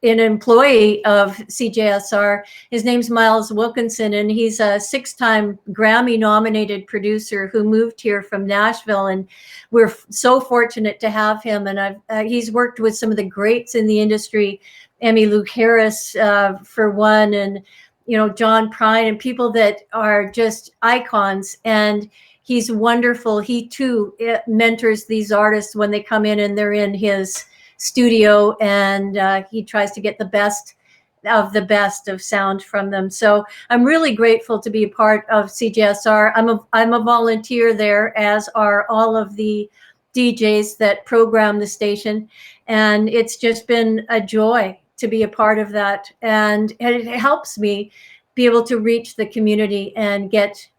employee of CJSR. His name's Miles Wilkinson, and he's a 6-time Grammy-nominated producer who moved here from Nashville, and we're so fortunate to have him. And he's worked with some of the greats in the industry, Emmylou Harris for one, and John Prine, and people that are just icons. And he's wonderful. He too mentors these artists when they come in and they're in his studio, and he tries to get the best of sound from them. So I'm really grateful to be a part of CJSR. I'm a volunteer there, as are all of the DJs that program the station, and it's just been a joy to be a part of that. And it helps me be able to reach the community and get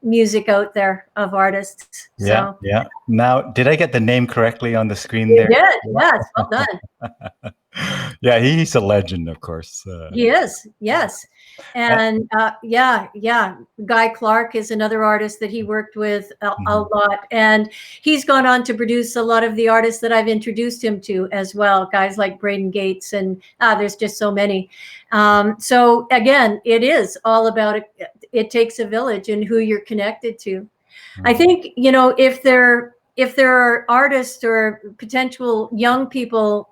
music out there of artists. Yeah, So, yeah. Now, did I get the name correctly on the screen you there? did. Yes, well done. Yeah, he's a legend, of course. He is, yes. And yeah. Guy Clark is another artist that he worked with a lot. And he's gone on to produce a lot of the artists that I've introduced him to as well. Guys like Braden Gates, and there's just so many. So again, it is all about it takes a village and who you're connected to. I think, if there are artists or potential young people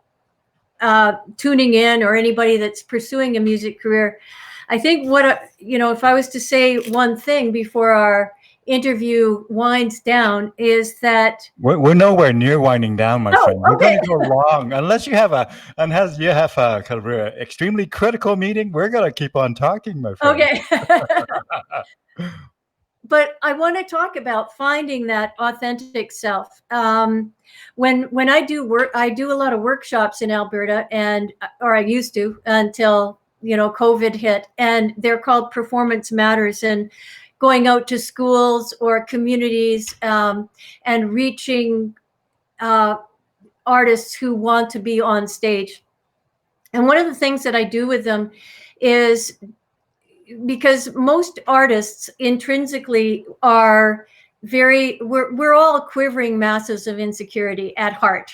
tuning in, or anybody that's pursuing a music career, I think if I was to say one thing before our interview winds down, is that we're nowhere near winding down, my friend. We're okay. going to go long, unless you have a kind of extremely critical meeting. We're going to keep on talking, my friend. Okay. But I want to talk about finding that authentic self. When I do work, I do a lot of workshops in Alberta, or I used to, until COVID hit, and they're called Performance Matters, and going out to schools or communities and reaching artists who want to be on stage. And one of the things that I do with them is, because most artists intrinsically are we're all quivering masses of insecurity at heart,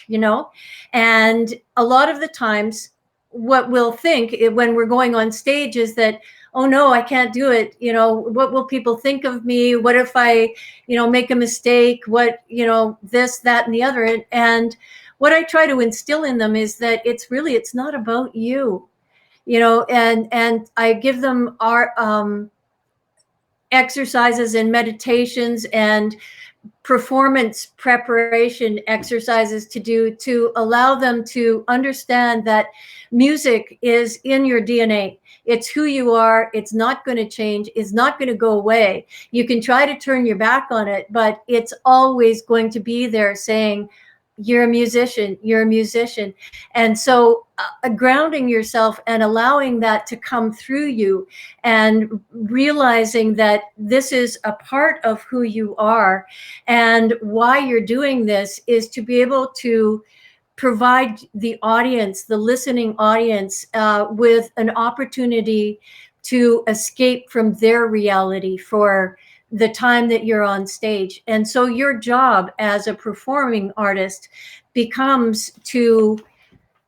and a lot of the times what we'll think when we're going on stage is that, oh no, I can't do it. What will people think of me? What if I, make a mistake? What, this, that, and the other. And what I try to instill in them is that it's not about you. And I give them our exercises and meditations and performance preparation exercises to do, to allow them to understand that music is in your DNA. It's who you are. It's not going to change. It's not going to go away. You can try to turn your back on it, but it's always going to be there, saying, you're a musician, you're a musician. And so grounding yourself and allowing that to come through you, and realizing that this is a part of who you are, and why you're doing this is to be able to provide the audience, the listening audience, with an opportunity to escape from their reality for the time that you're on stage. And so your job as a performing artist becomes to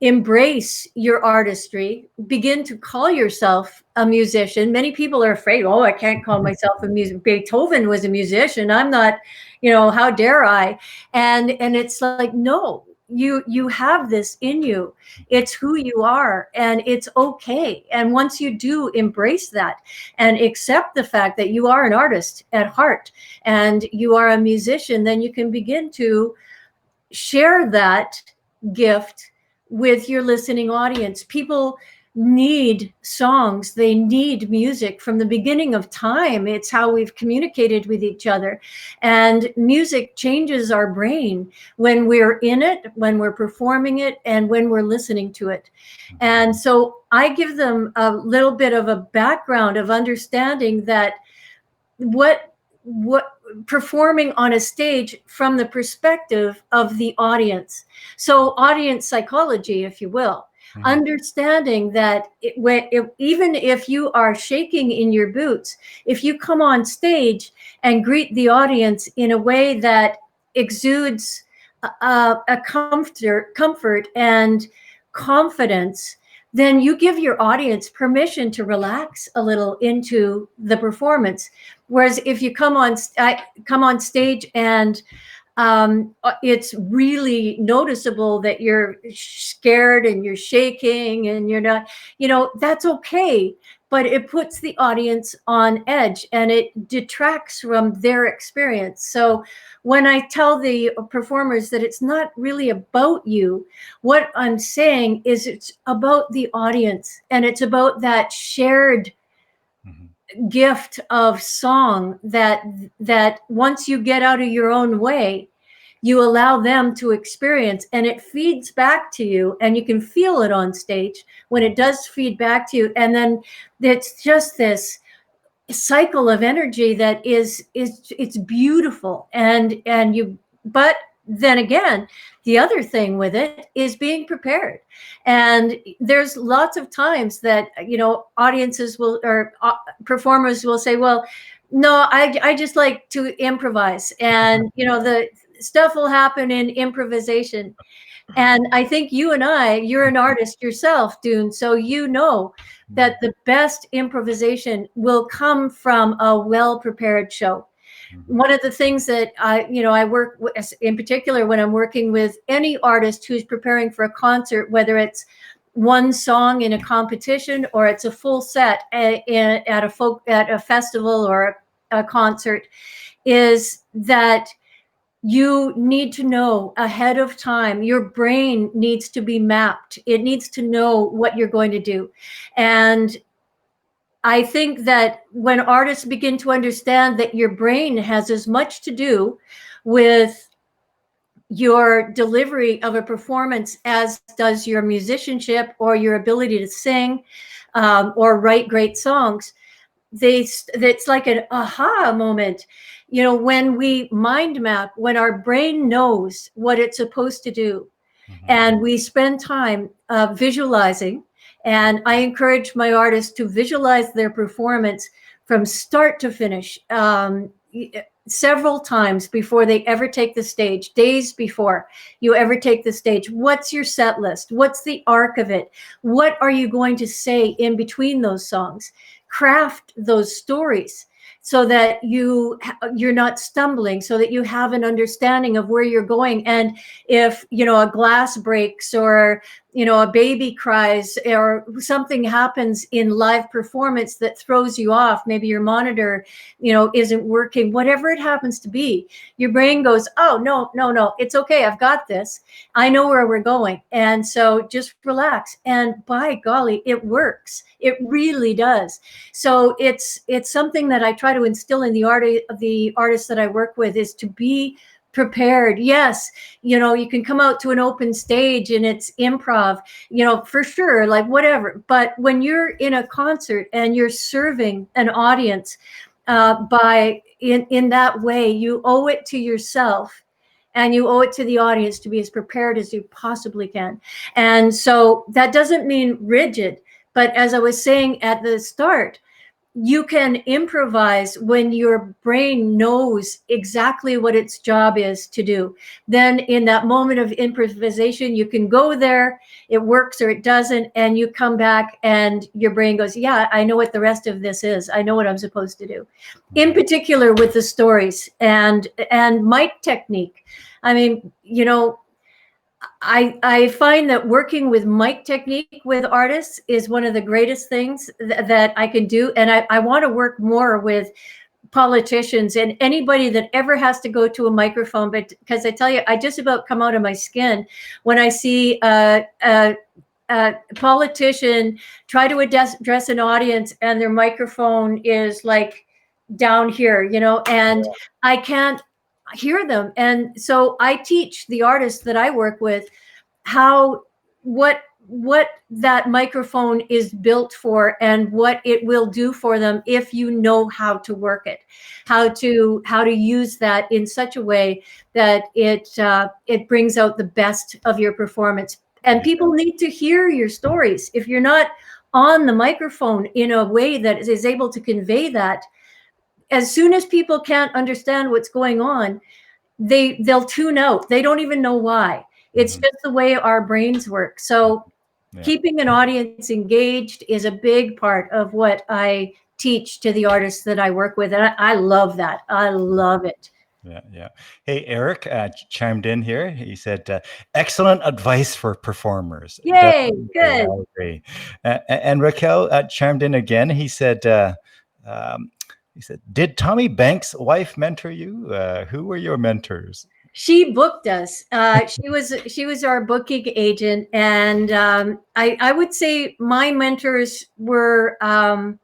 embrace your artistry, begin to call yourself a musician. Many people are afraid, oh, I can't call myself a musician. Beethoven was a musician. I'm not, how dare I? And it's like, no, you have this in you. It's who you are, and it's okay. And once you do embrace that and accept the fact that you are an artist at heart and you are a musician, then you can begin to share that gift with your listening audience. People need songs, they need music from the beginning of time. It's how we've communicated with each other. And music changes our brain when we're in it, when we're performing it, and when we're listening to it. And so I give them a little bit of a background of understanding that what performing on a stage from the perspective of the audience. So audience psychology, if you will, understanding that even if you are shaking in your boots, if you come on stage and greet the audience in a way that exudes a comfort and confidence, then you give your audience permission to relax a little into the performance. Whereas if you come on stage and it's really noticeable that you're scared and you're shaking and you're not, that's okay. But it puts the audience on edge and it detracts from their experience. So when I tell the performers that it's not really about you, what I'm saying is it's about the audience, and it's about that shared gift of song that once you get out of your own way, you allow them to experience, and it feeds back to you, and you can feel it on stage when it does feed back to you. And then it's just this cycle of energy that it's beautiful. But then again, the other thing with it is being prepared. And there's lots of times that audiences will, or performers will say, well, no, I just like to improvise, and the stuff will happen in improvisation. And I think you're an artist yourself, Dune, so that the best improvisation will come from a well-prepared show. One of the things that I work with, in particular, when I'm working with any artist who's preparing for a concert, whether it's one song in a competition or it's a full set at a festival or a concert, is that you need to know ahead of time. Your brain needs to be mapped. It needs to know what you're going to do. And I think that when artists begin to understand that your brain has as much to do with your delivery of a performance as does your musicianship or your ability to sing or write great songs, it's like an aha moment. When we mind map, when our brain knows what it's supposed to do, and we spend time visualizing. And I encourage my artists to visualize their performance from start to finish, several times before they ever take the stage, days before you ever take the stage. What's your set list? What's the arc of it? What are you going to say in between those songs? Craft those stories so that you're not stumbling, so that you have an understanding of where you're going. And if a glass breaks, or a baby cries, or something happens in live performance that throws you off, maybe your monitor isn't working, whatever it happens to be, your brain goes, oh, no, it's okay, I've got this, I know where we're going. And so just relax, and by golly, it works. It really does. So it's something that I try to instill in the artists that I work with, is to be prepared. Yes, you can come out to an open stage and it's improv, for sure, like whatever. But when you're in a concert and you're serving an audience, by in that way, you owe it to yourself and you owe it to the audience to be as prepared as you possibly can. And so that doesn't mean rigid, but as I was saying at the start, you can improvise when your brain knows exactly what its job is to do. Then in that moment of improvisation, you can go there, it works or it doesn't, and you come back and your brain goes, yeah, I know what the rest of this is. I know what I'm supposed to do. In particular with the stories and mic technique. I mean, I find that working with mic technique with artists is one of the greatest things that I can do. And I want to work more with politicians and anybody that ever has to go to a microphone. But because I tell you, I just about come out of my skin when I see a politician try to address an audience and their microphone is like down here, and I can't hear them. And so I teach the artists that I work with what that microphone is built for and what it will do for them if you know how to work it, how to use that in such a way that it brings out the best of your performance. And people need to hear your stories. If you're not on the microphone in a way that is able to convey that, as soon as people can't understand what's going on, they'll tune out. They don't even know why. It's just the way our brains work. So keeping an audience engaged is a big part of what I teach to the artists that I work with. And I love that. I love it. Yeah. Hey, Eric chimed in here. He said, excellent advice for performers. Yay, Definitely, good. I agree. And Raquel chimed in again. He said, did Tommy Banks' wife mentor you? Who were your mentors? She booked us. She was our booking agent. And I would say my mentors were some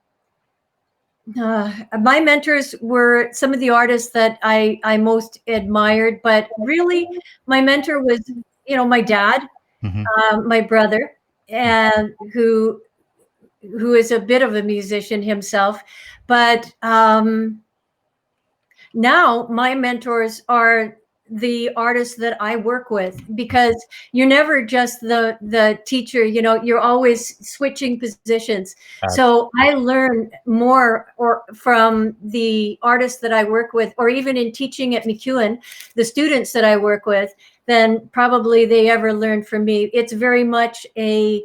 of the artists that I most admired, but really my mentor was, my dad, my brother, and who is a bit of a musician himself. But now my mentors are the artists that I work with, because you're never just the teacher, you're always switching positions. So I learn more from the artists that I work with, or even in teaching at MacEwan, the students that I work with, than probably they ever learned from me. It's very much a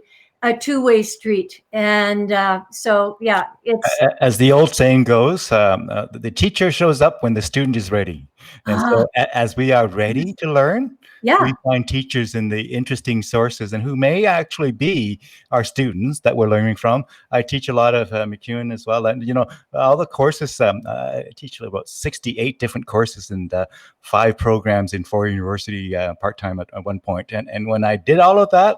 two-way street. And so, yeah, it's as the old saying goes, the teacher shows up when the student is ready. And so as we are ready to learn, we find teachers in the interesting sources and who may actually be our students that we're learning from. I teach a lot of MacEwan as well. And, all the courses, I teach about 68 different courses and 5 programs in 4 university part-time at one point. And when I did all of that,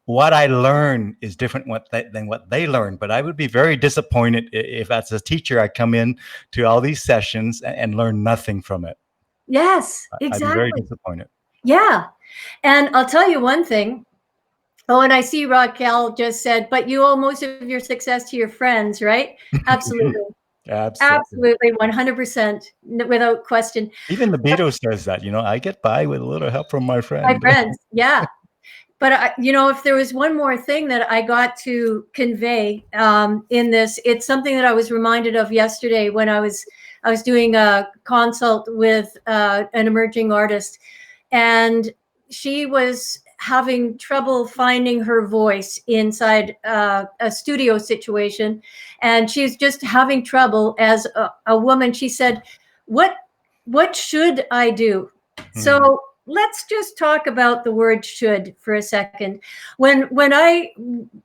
what I learn is different than what they learn. But I would be very disappointed if as a teacher, I come in to all these sessions and learn nothing from it. Yes, exactly. I'd be very disappointed. Yeah. And I'll tell you one thing. Oh, and I see Raquel just said, but you owe most of your success to your friends, right? Absolutely. Absolutely, 100%, without question. Even the Beatles says that, I get by with a little help from my friend. My friends, yeah. But, if there was one more thing that I got to convey in this, it's something that I was reminded of yesterday when I was doing a consult with an emerging artist, and she was having trouble finding her voice inside a studio situation. And she's just having trouble as a woman. She said, what should I do? So let's just talk about the word should for a second. When I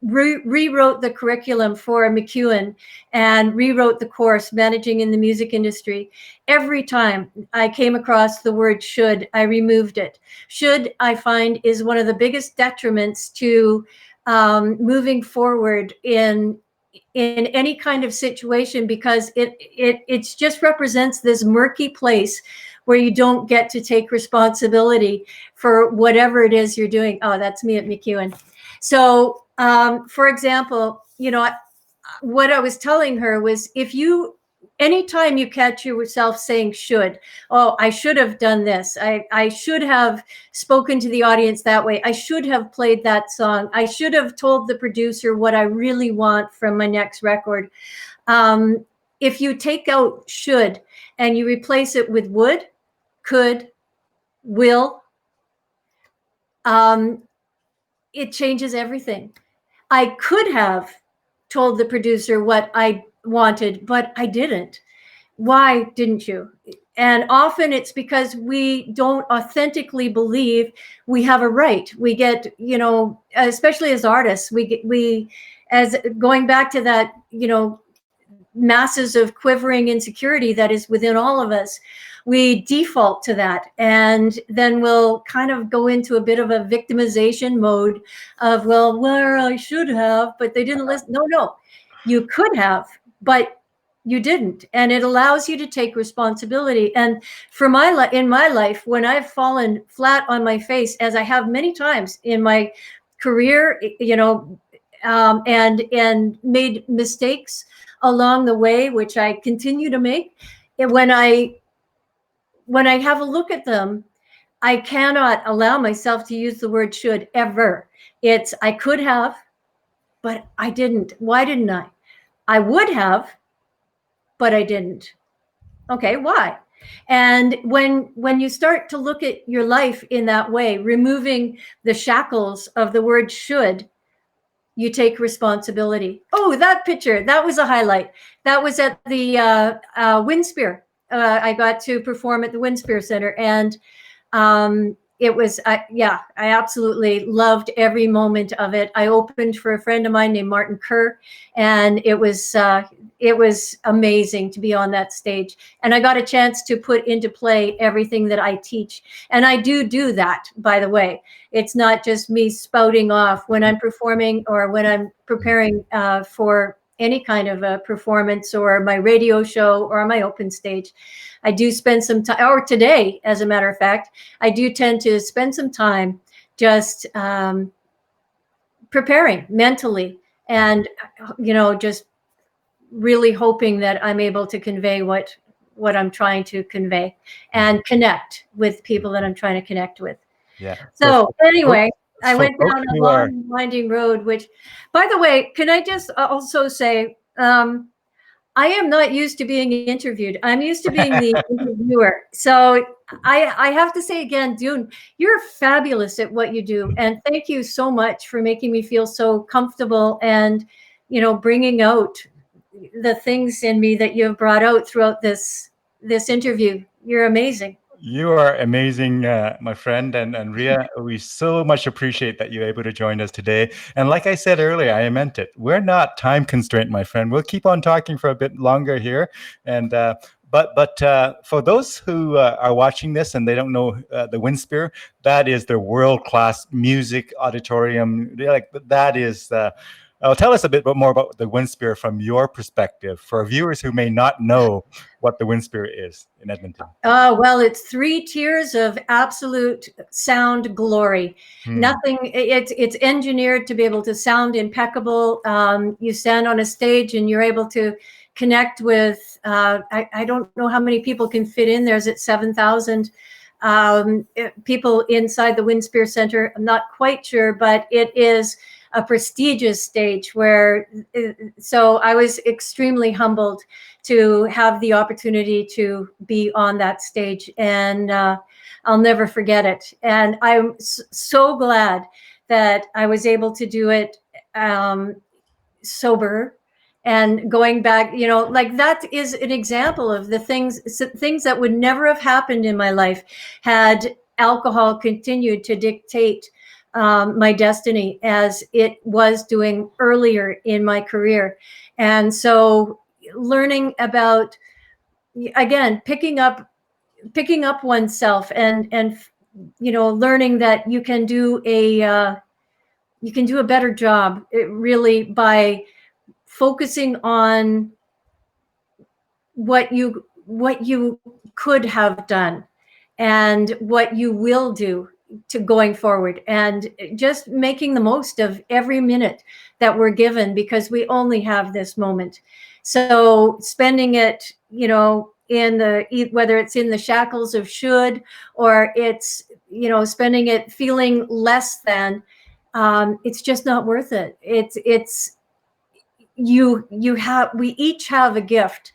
rewrote the curriculum for MacEwan and rewrote the course, Managing in the Music Industry, every time I came across the word should, I removed it. Should, I find, is one of the biggest detriments to moving forward in in any kind of situation, because it just represents this murky place where you don't get to take responsibility for whatever it is you're doing. Oh, that's me at McEwen. So, for example, what I was telling her was, anytime you catch yourself saying should, oh, I should have done this. I should have spoken to the audience that way. I should have played that song. I should have told the producer what I really want from my next record. If you take out should and you replace it with would, could, will, it changes everything. I could have told the producer what I wanted, but I didn't. Why didn't you? And often it's because we don't authentically believe we have a right. We get, especially as artists, as going back to that, masses of quivering insecurity that is within all of us, we default to that. And then we'll kind of go into a bit of a victimization mode of, well, I should have, but they didn't listen. No, you could have, but you didn't. And it allows you to take responsibility. And in my life, when I've fallen flat on my face, as I have many times in my career, and made mistakes along the way, which I continue to make, when I have a look at them, I cannot allow myself to use the word should ever. It's, I could have, but I didn't. Why didn't I? I would have, but I didn't. Okay, why? And when you start to look at your life in that way, removing the shackles of the word should, you take responsibility. Oh, that picture, that was a highlight. That was at the Windspear. I got to perform at the Windspear Center, and it was, I absolutely loved every moment of it. I opened for a friend of mine named Martin Kerr, and it was amazing to be on that stage. And I got a chance to put into play everything that I teach. And I do that, by the way. It's not just me spouting off when I'm performing or when I'm preparing for any kind of a performance or my radio show or my open stage. I do spend some time, or today, as a matter of fact, I do tend to spend some time just preparing mentally and, just really hoping that I'm able to convey what I'm trying to convey and connect with people that I'm trying to connect with. Yeah. So anyway, I went folks down a who are- long, winding road, which, by the way, can I just also say, I am not used to being interviewed. I'm used to being the interviewer. So I have to say again, Dune, you're fabulous at what you do. And thank you so much for making me feel so comfortable and, bringing out the things in me that you have brought out throughout this interview. You're amazing. You are amazing, my friend, and Rhea, we so much appreciate that you're able to join us today. And like I said earlier, I meant it. We're not time constrained, my friend. We'll keep on talking for a bit longer here. And but for those who are watching this and they don't know the Windspear, that is the world-class music auditorium. Like that is. Tell us a bit more about the Windspear from your perspective for viewers who may not know what the Windspear is in Edmonton. Well, it's 3 tiers of absolute sound glory. Nothing. It's engineered to be able to sound impeccable. You stand on a stage and you're able to connect with. I don't know how many people can fit in there. Is it 7,000 people inside the Windspear Center? I'm not quite sure, but it is a prestigious stage where, so I was extremely humbled to have the opportunity to be on that stage, and I'll never forget it. And I'm so glad that I was able to do it sober. And going back, like that is an example of the things that would never have happened in my life had alcohol continued to dictate my destiny as it was doing earlier in my career. And so learning about, again, picking up oneself and learning that you can do a better job, really, by focusing on what you could have done and what you will do to going forward, and just making the most of every minute that we're given, because we only have this moment. So spending it, in whether it's in the shackles of should, or it's, spending it feeling less than, it's just not worth it. It's we each have a gift,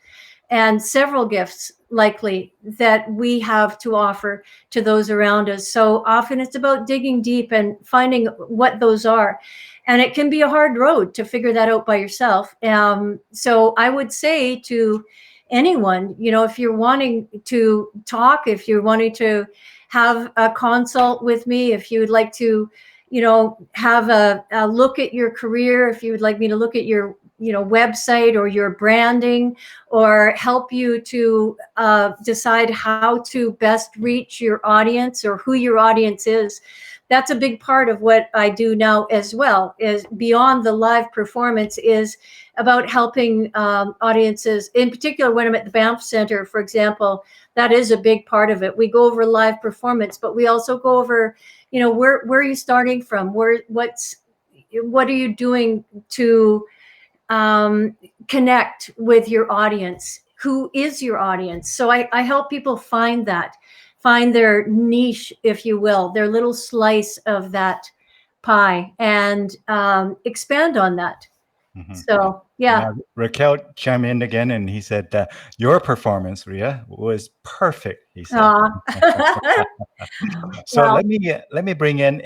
and several gifts likely, that we have to offer to those around us. So often it's about digging deep and finding what those are. And it can be a hard road to figure that out by yourself. So I would say to anyone, if you're wanting to talk, if you're wanting to have a consult with me, if you would like to, have a look at your career, if you would like me to look at your website or your branding, or help you to decide how to best reach your audience or who your audience is. That's a big part of what I do now as well, is beyond the live performance, is about helping audiences. In particular, when I'm at the Banff Center, for example, that is a big part of it. We go over live performance, but we also go over, where are you starting from? What are you doing to connect with your audience? Who is your audience? So I help people find their niche, if you will, their little slice of that pie, and expand on that. Mhm. So, yeah. Raquel chimed in again, and he said, "Your performance, Rhea, was perfect." He said. Aw. So Well, let me bring in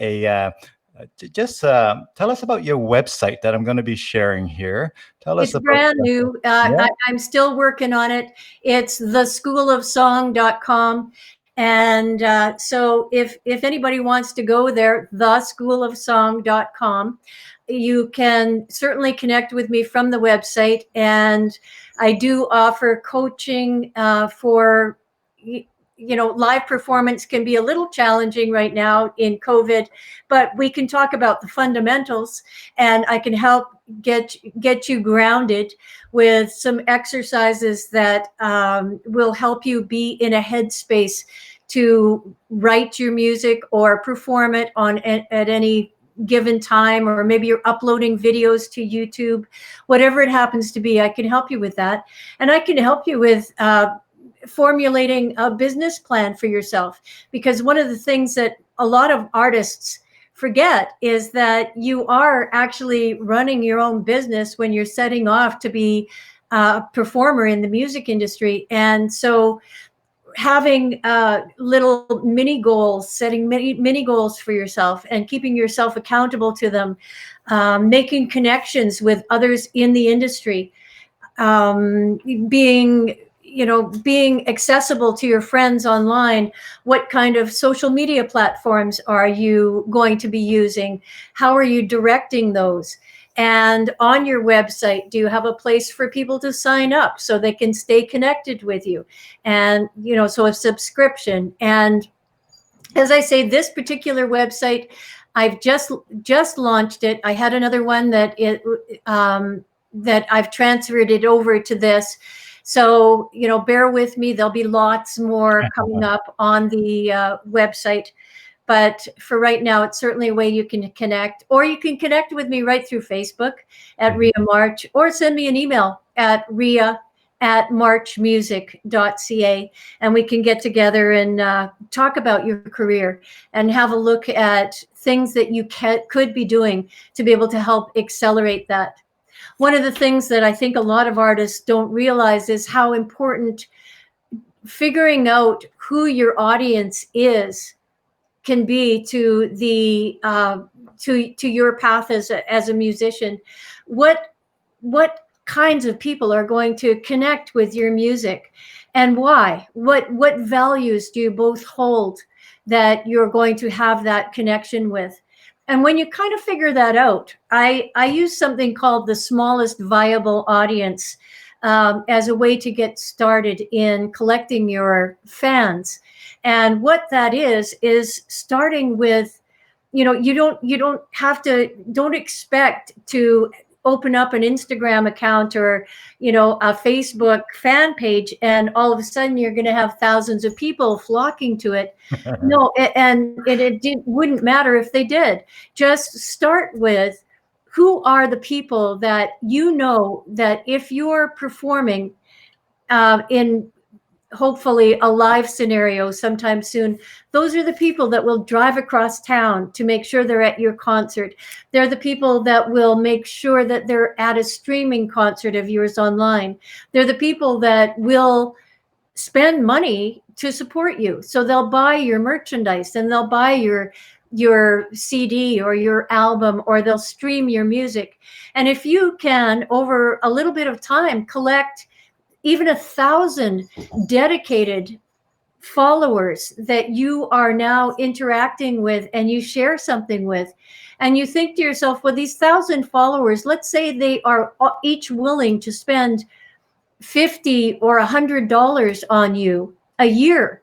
just tell us about your website that I'm going to be sharing here. Tell us it's about brand new. yeah. I'm still working on it. It's theschoolofsong.com. And so if anybody wants to go there, theschoolofsong.com, you can certainly connect with me from the website. And I do offer coaching for, live performance can be a little challenging right now in COVID, but we can talk about the fundamentals, and I can help get you grounded with some exercises that will help you be in a headspace to write your music or perform it at any given time, or maybe you're uploading videos to YouTube, whatever it happens to be. I can help you with that, and I can help you with formulating a business plan for yourself, because one of the things that a lot of artists forget is that you are actually running your own business when you're setting off to be a performer in the music industry. And so having little mini goals, setting mini goals for yourself and keeping yourself accountable to them, making connections with others in the industry, being being accessible to your friends online. What kind of social media platforms are you going to be using? How are you directing those? And on your website, do you have a place for people to sign up so they can stay connected with you? And, so a subscription. And as I say, this particular website, I've just launched it. I had another one that I've transferred it over to this. So, bear with me. There'll be lots more coming up on the website. But for right now, it's certainly a way you can connect, or you can connect with me right through Facebook at Rhea March, or send me an email at rhea@marchmusic.ca, and we can get together and talk about your career and have a look at things that you could be doing to be able to help accelerate that. One of the things that I think a lot of artists don't realize is how important figuring out who your audience is can be to the to your path as a musician. What kinds of people are going to connect with your music, and why? What values do you both hold that you're going to have that connection with? And when you kind of figure that out, I use something called the smallest viable audience as a way to get started in collecting your fans. And what that is starting with, you don't expect to open up an Instagram account or, a Facebook fan page, and all of a sudden you're going to have thousands of people flocking to it. No, and wouldn't matter if they did. Just start with, who are the people that that if you're performing in hopefully a live scenario sometime soon, those are the people that will drive across town to make sure they're at your concert. They're the people that will make sure that they're at a streaming concert of yours online. They're the people that will spend money to support you. So they'll buy your merchandise, and they'll buy your CD or your album, or they'll stream your music. And if you can, over a little bit of time, collect even 1,000 dedicated followers that you are now interacting with and you share something with, and you think to yourself, well, these 1,000 followers, let's say they are each willing to spend $50 or $100 on you a year,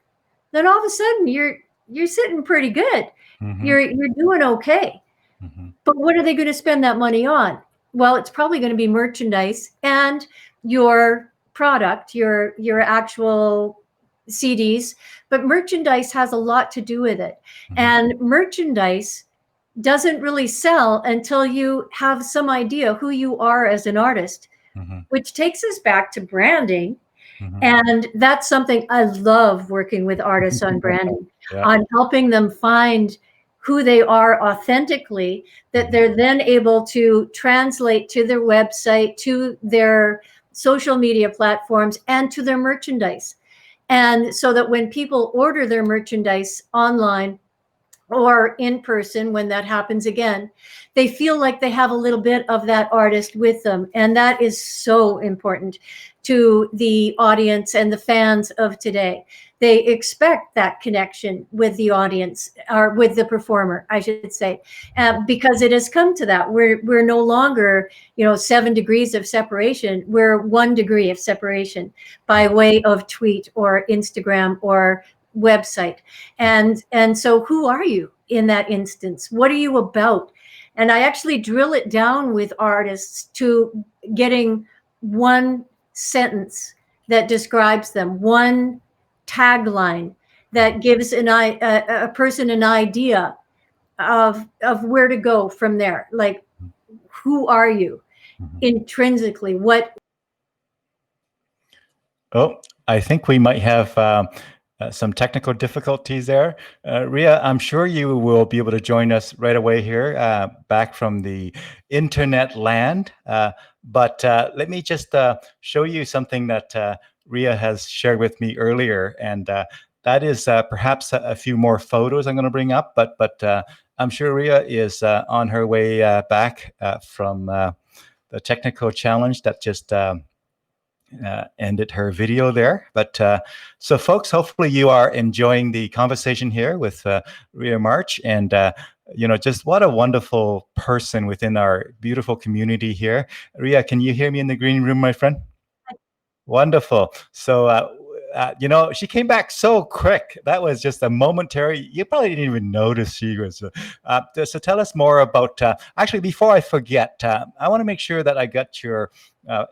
then all of a sudden you're sitting pretty good. Mm-hmm. You're doing okay. Mm-hmm. But what are they going to spend that money on? Well, it's probably going to be merchandise and your product, your actual CDs, but merchandise has a lot to do with it. Mm-hmm. And merchandise doesn't really sell until you have some idea who you are as an artist, Mm-hmm. which takes us back to branding. Mm-hmm. And that's something I love, working with artists on branding, Yeah. on helping them find who they are authentically, that they're then able to translate to their website, to their social media platforms, and to their merchandise. And so that when people order their merchandise online or in person, when that happens again, they feel like they have a little bit of that artist with them. And that is so important to the audience and the fans of today. They expect that connection with the audience, or with the performer, I should say, because it has come to that. We're no longer, 7 degrees of separation. We're 1 degree of separation by way of tweet or Instagram or website. And so who are you in that instance? What are you about? And I actually drill it down with artists to getting one sentence that describes them, one tagline that gives a person an idea of where to go from there. Like, who are you intrinsically? Oh, I think we might have some technical difficulties there. Rhea, I'm sure you will be able to join us right away here, back from the internet land. But let me just show you something that Rhea has shared with me earlier. And that is perhaps a few more photos I'm going to bring up. But I'm sure Rhea is on her way back from the technical challenge that just ended her video there. But so folks, hopefully you are enjoying the conversation here with Rhea March, and just what a wonderful person within our beautiful community here. Rhea, can you hear me in the green room, my friend? Wonderful. So she came back so quick. That was just a momentary. You probably didn't even notice she was. So tell us more about. Actually, before I forget, I want to make sure that I got your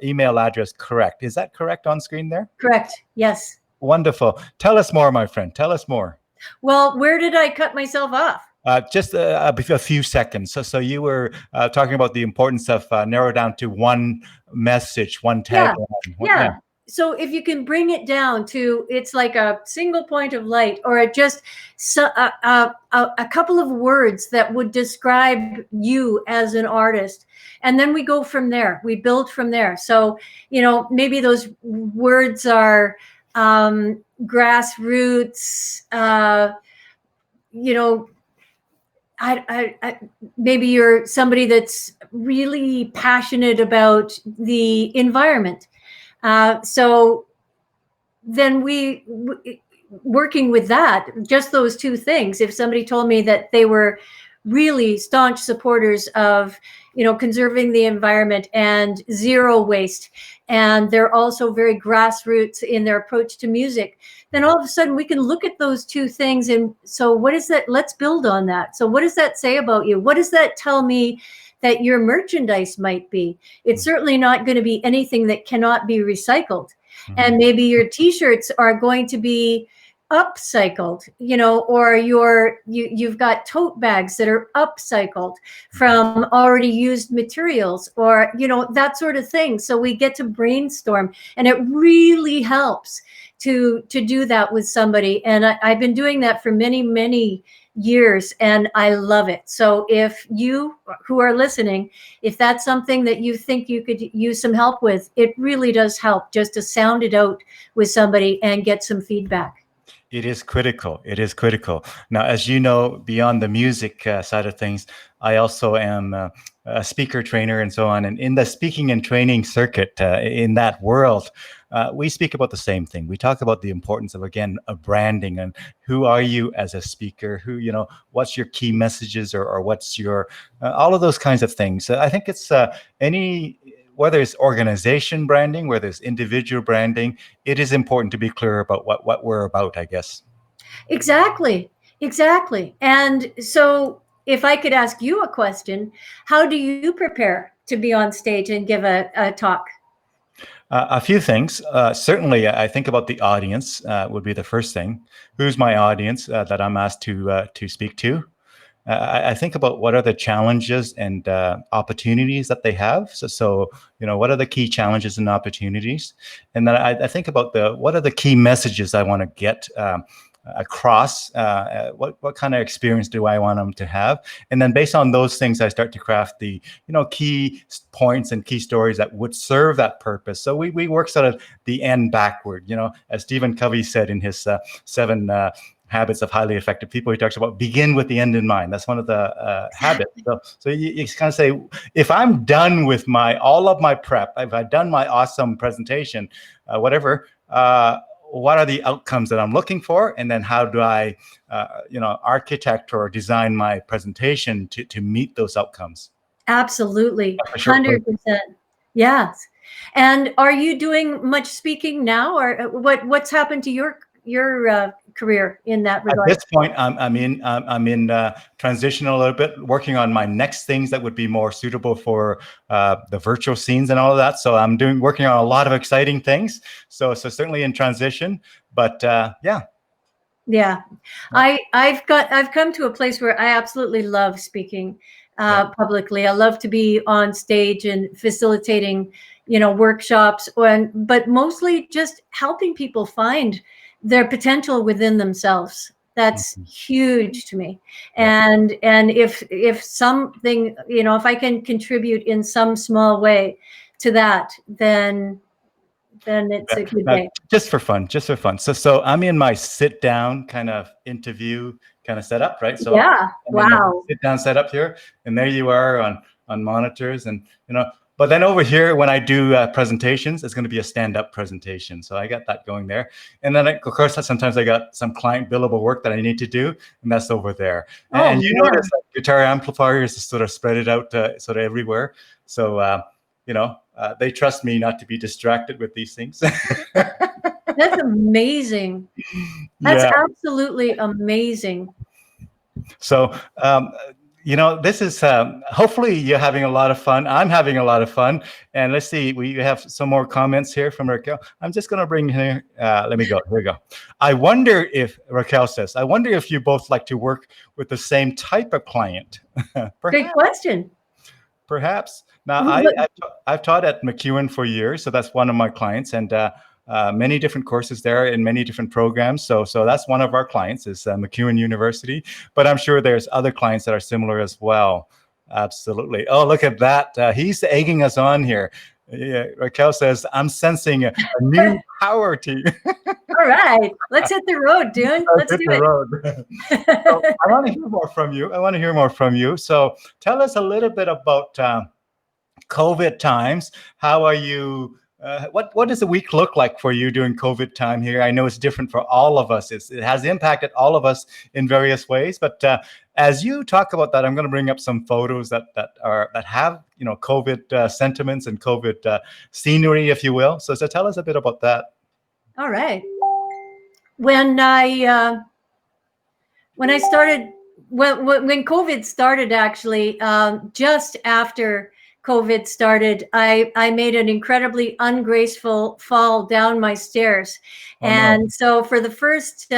email address correct. Is that correct on screen there? Correct. Yes. Wonderful. Tell us more, my friend. Tell us more. Well, where did I cut myself off? Just a few seconds. So you were talking about the importance of narrow down to one message, one tagline. Yeah. So if you can bring it down to, it's like a single point of light, or just a couple of words that would describe you as an artist. And then we go from there. We build from there. So, maybe those words are grassroots, maybe you're somebody that's really passionate about the environment. So then working with that, just those two things. If somebody told me that they were really staunch supporters of, conserving the environment and zero waste, and they're also very grassroots in their approach to music, then all of a sudden we can look at those two things. And so what is that? Let's build on that. So what does that say about you? What does that tell me that your merchandise might be. It's certainly not going to be anything that cannot be recycled. And maybe your t-shirts are going to be upcycled, or you've got tote bags that are upcycled from already used materials, or that sort of thing. So we get to brainstorm, and it really helps to do that with somebody. And I've been doing that for many years, and I love it. So if you who are listening, if that's something that you think you could use some help with, it really does help just to sound it out with somebody and get some feedback. It is critical. It is critical. Now, as you know, beyond the music side of things, I also am a speaker trainer and so on. And in the speaking and training circuit, in that world, we speak about the same thing. We talk about the importance of, again, of branding and who are you as a speaker, what's your key messages, or what's your, all of those kinds of things. I think it's whether it's organization branding, whether it's individual branding, it is important to be clear about what we're about, I guess. Exactly. And so if I could ask you a question, how do you prepare to be on stage and give a talk? A few things. Certainly, I think about the audience would be the first thing. Who's my audience that I'm asked to speak to? I think about what are the challenges and opportunities that they have. So what are the key challenges and opportunities? And then I think about what are the key messages I want to get across. What kind of experience do I want them to have? And then based on those things, I start to craft the key points and key stories that would serve that purpose. So we work sort of the end backward. As Stephen Covey said in his 7 habits of highly effective people, he talks about begin with the end in mind. That's one of the habits. So you kind of say, if I'm done with all of my prep, if I've done my awesome presentation, whatever, what are the outcomes that I'm looking for? And then how do I, architect or design my presentation to meet those outcomes? Absolutely. 100%. Yes. And are you doing much speaking now, or what's happened to your career in that regard? At this point, I'm in transition a little bit, working on my next things that would be more suitable for the virtual scenes and all of that. So I'm working on a lot of exciting things. So certainly in transition, but yeah. Yeah, I've come to a place where I absolutely love speaking publicly. I love to be on stage and facilitating, workshops, but mostly just helping people find their potential within themselves. That's huge to me. And if something, if I can contribute in some small way to that, then it's a good day. Just for fun. So I'm in my sit down kind of interview kind of setup, right? So yeah, wow. Sit down setup here, and there you are on monitors, and But then over here, when I do presentations, it's going to be a stand-up presentation. So I got that going there, and then of course sometimes I got some client billable work that I need to do, and that's over there. And you notice that guitar amplifiers sort of spread it out sort of everywhere. So they trust me not to be distracted with these things. That's amazing. That's absolutely amazing. So, this is hopefully you're having a lot of fun. I'm having a lot of fun. And let's see, we have some more comments here from Raquel. I'm just going to bring here. Let me go. Here we go. Raquel says, I wonder if you both like to work with the same type of client. Great question. Perhaps. Now, I've taught at MacEwan for years, so that's one of my clients, and many different courses there in many different programs. So that's one of our clients is MacEwan University, but I'm sure there's other clients that are similar as well. Absolutely. Oh, look at that. He's egging us on here. Yeah, Raquel says, I'm sensing a new power team. All right, let's hit the road, Dune. Let's do it. So I want to hear more from you. So tell us a little bit about COVID times. How are you? What does a week look like for you during COVID time here? I know it's different for all of us. It has impacted all of us in various ways. But as you talk about that, I'm going to bring up some photos that have COVID sentiments and COVID scenery, if you will. So tell us a bit about that. All right. When I started when COVID started, actually, just after COVID started, I made an incredibly ungraceful fall down my stairs. Oh no. And so for the first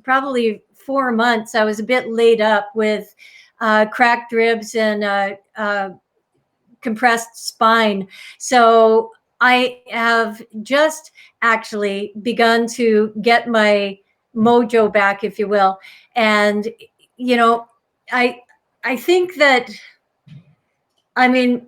probably 4 months, I was a bit laid up with cracked ribs and compressed spine. So I have just actually begun to get my mojo back, if you will. And, you know, I I think that, I mean,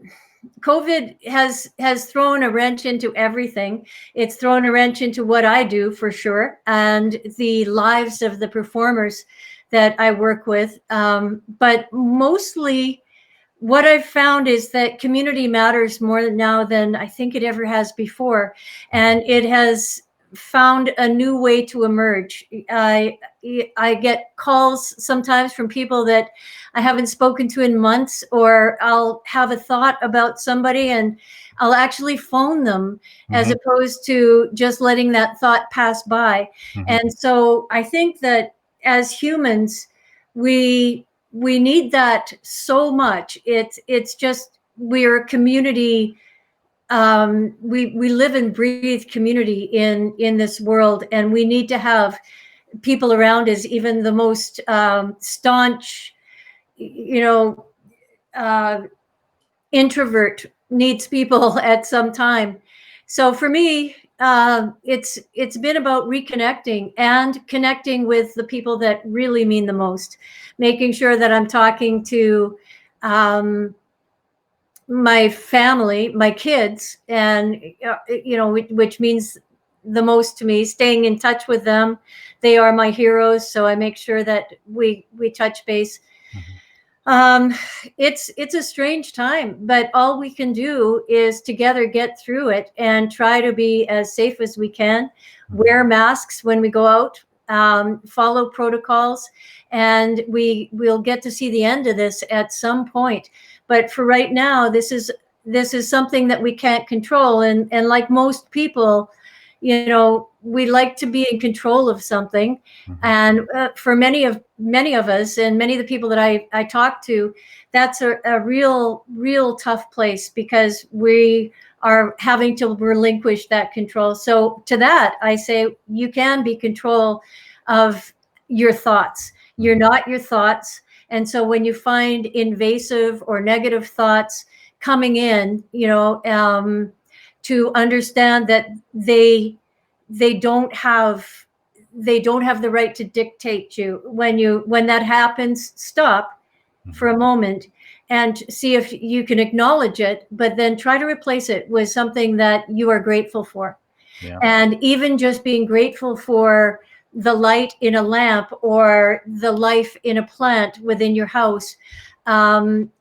COVID has thrown a wrench into everything. It's thrown a wrench into what I do, for sure, and the lives of the performers that I work with. But mostly, what I've found is that community matters more now than I think it ever has before. And it has found a new way to emerge. I get calls sometimes from people that I haven't spoken to in months, or I'll have a thought about somebody and I'll actually phone them, as Hmm. opposed to just letting that thought pass by. Hmm. And so I think that as humans, we need that so much. It's just, we're a community. We live and breathe community in this world, and we need to have people around us. Even the most staunch, you know, uh, introvert needs people at some time. So for me, it's been about reconnecting and connecting with the people that really mean the most, making sure that I'm talking to um, my family, my kids, and which means the most to me. Staying in touch with them, they are my heroes. So I make sure that we touch base. Hmm. um, it's a strange time, but all we can do is together get through it and try to be as safe as we can. Wear masks when we go out, follow protocols, and we'll get to see the end of this at some point. But for right now, this is something that we can't control, and like most people, we like to be in control of something. Hmm. And for many of us, and many of the people that I talk to, that's a real tough place, because we are having to relinquish that control. So to that, I say, you can be control of your thoughts. You're Hmm. not your thoughts. And so when you find invasive or negative thoughts coming in, to understand that they don't have they don't have the right to dictate you. When that happens, stop for Hmm. a moment and see if you can acknowledge it, but then try to replace it with something that you are grateful for. Yeah. And even just being grateful for the light in a lamp or the life in a plant within your house,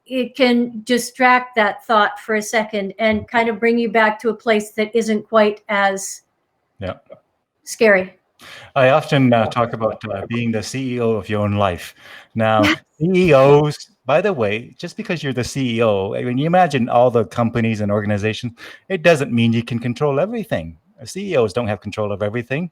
it can distract that thought for a second and kind of bring you back to a place that isn't quite as Yeah. scary. I often talk about being the CEO of your own life. Now, CEOs, by the way, just because you're the CEO, I mean, you imagine all the companies and organizations, it doesn't mean you can control everything. CEOs don't have control of everything.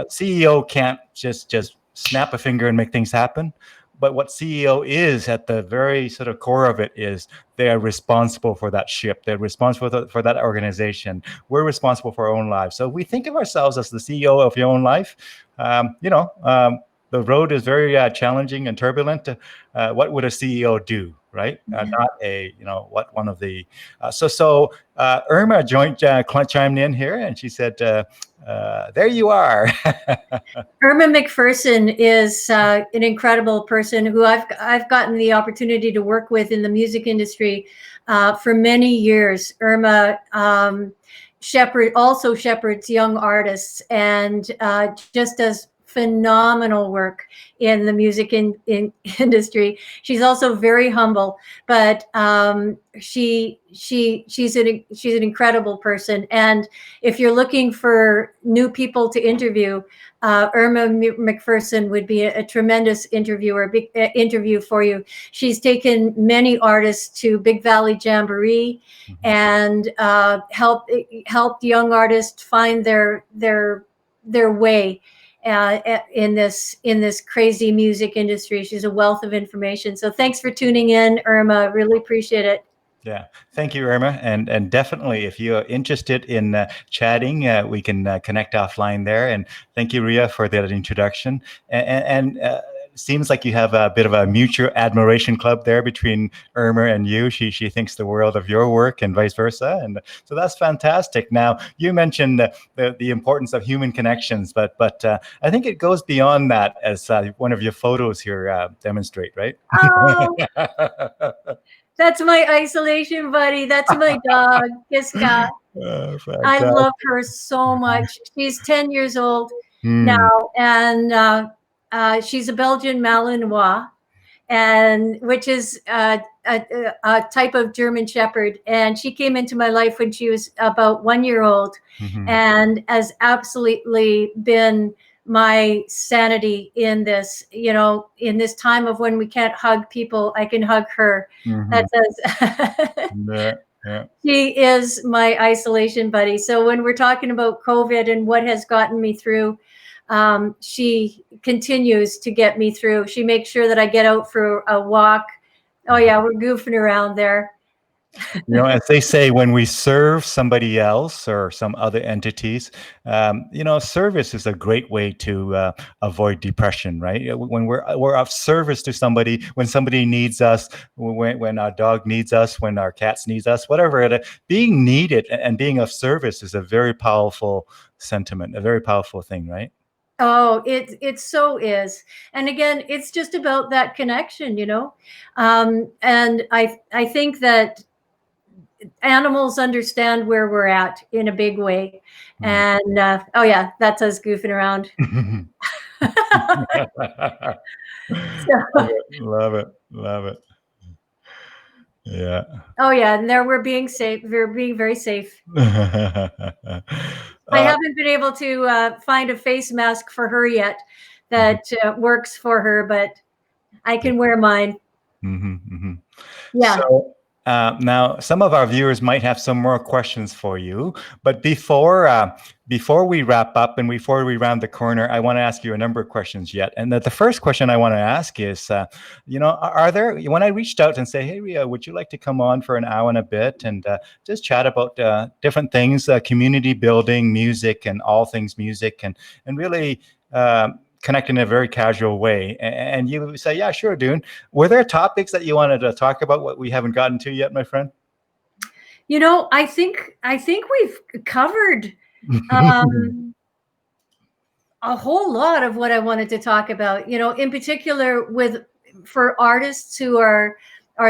CEO can't just snap a finger and make things happen. But what CEO is at the very sort of core of it is they are responsible for that ship. They're responsible for that organization. We're responsible for our own lives. So we think of ourselves as the CEO of your own life. Um, you know, um, the road is very challenging and turbulent. What would a CEO do, right? Not a, what one of the. Irma chimed in here, and she said, "There you are." Irma McPherson is an incredible person who I've gotten the opportunity to work with in the music industry for many years. Irma also shepherds young artists, and just does phenomenal work in the music industry. She's also very humble, but she's an incredible person. And if you're looking for new people to interview, Irma McPherson would be a tremendous interview for you. She's taken many artists to Big Valley Jamboree and helped young artists find their way. in this crazy music industry. She's a wealth of information. So thanks for tuning in, Irma. Really appreciate it. Yeah, thank you, Irma, and definitely, if you're interested in chatting, we can connect offline there. And thank you, Rhea, for that introduction. And seems like you have a bit of a mutual admiration club there between Irma and you. She thinks the world of your work, and vice versa, and so that's fantastic. Now, you mentioned the importance of human connections, but I think it goes beyond that, as one of your photos here demonstrate, right? Oh, that's my isolation buddy. That's my dog, Kiska. I Fantastic. love her so much. She's 10 years old Hmm. now, and she's a Belgian Malinois, and which is a type of German Shepherd. And she came into my life when she was about 1 year old, Mhm. and has absolutely been my sanity in this, in this time of when we can't hug people. I can hug her. Mhm. That's as Yeah, yeah. she is my isolation buddy. So when we're talking about COVID and what has gotten me through, she continues to get me through. She makes sure that I get out for a walk. Oh yeah, we're goofing around there. As they say, when we serve somebody else or some other entities, service is a great way to avoid depression, right? When we're of service to somebody, when somebody needs us, when our dog needs us, when our cats needs us, whatever being needed and being of service is a very powerful sentiment, a very powerful thing, right? Oh, it so is. And again, it's just about that connection. And I think that animals understand where we're at in a big way. Mm. And oh yeah, that's us goofing around. So, Love it, love it. Yeah. oh yeah, and there we're being safe. We're being very safe. I Uh, haven't been able to find a face mask for her yet that works for her, but I can wear mine. mhm, mhm. Yeah. So now, some of our viewers might have some more questions for you, but before we wrap up and before we round the corner, I want to ask you a number of questions yet. And the first question I want to ask is, are there, when I reached out and say, hey, Rhea, would you like to come on for an hour and a bit and just chat about different things, community building, music, and all things music, and really connect in a very casual way? And you say, yeah, sure, Dune. Were there topics that you wanted to talk about what we haven't gotten to yet, my friend? I think we've covered um, a whole lot of what I wanted to talk about. In particular, for artists who are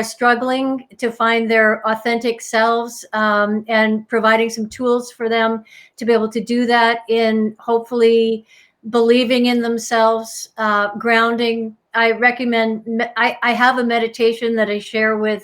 struggling to find their authentic selves, and providing some tools for them to be able to do that in hopefully believing in themselves, grounding. I recommend. I have a meditation that I share with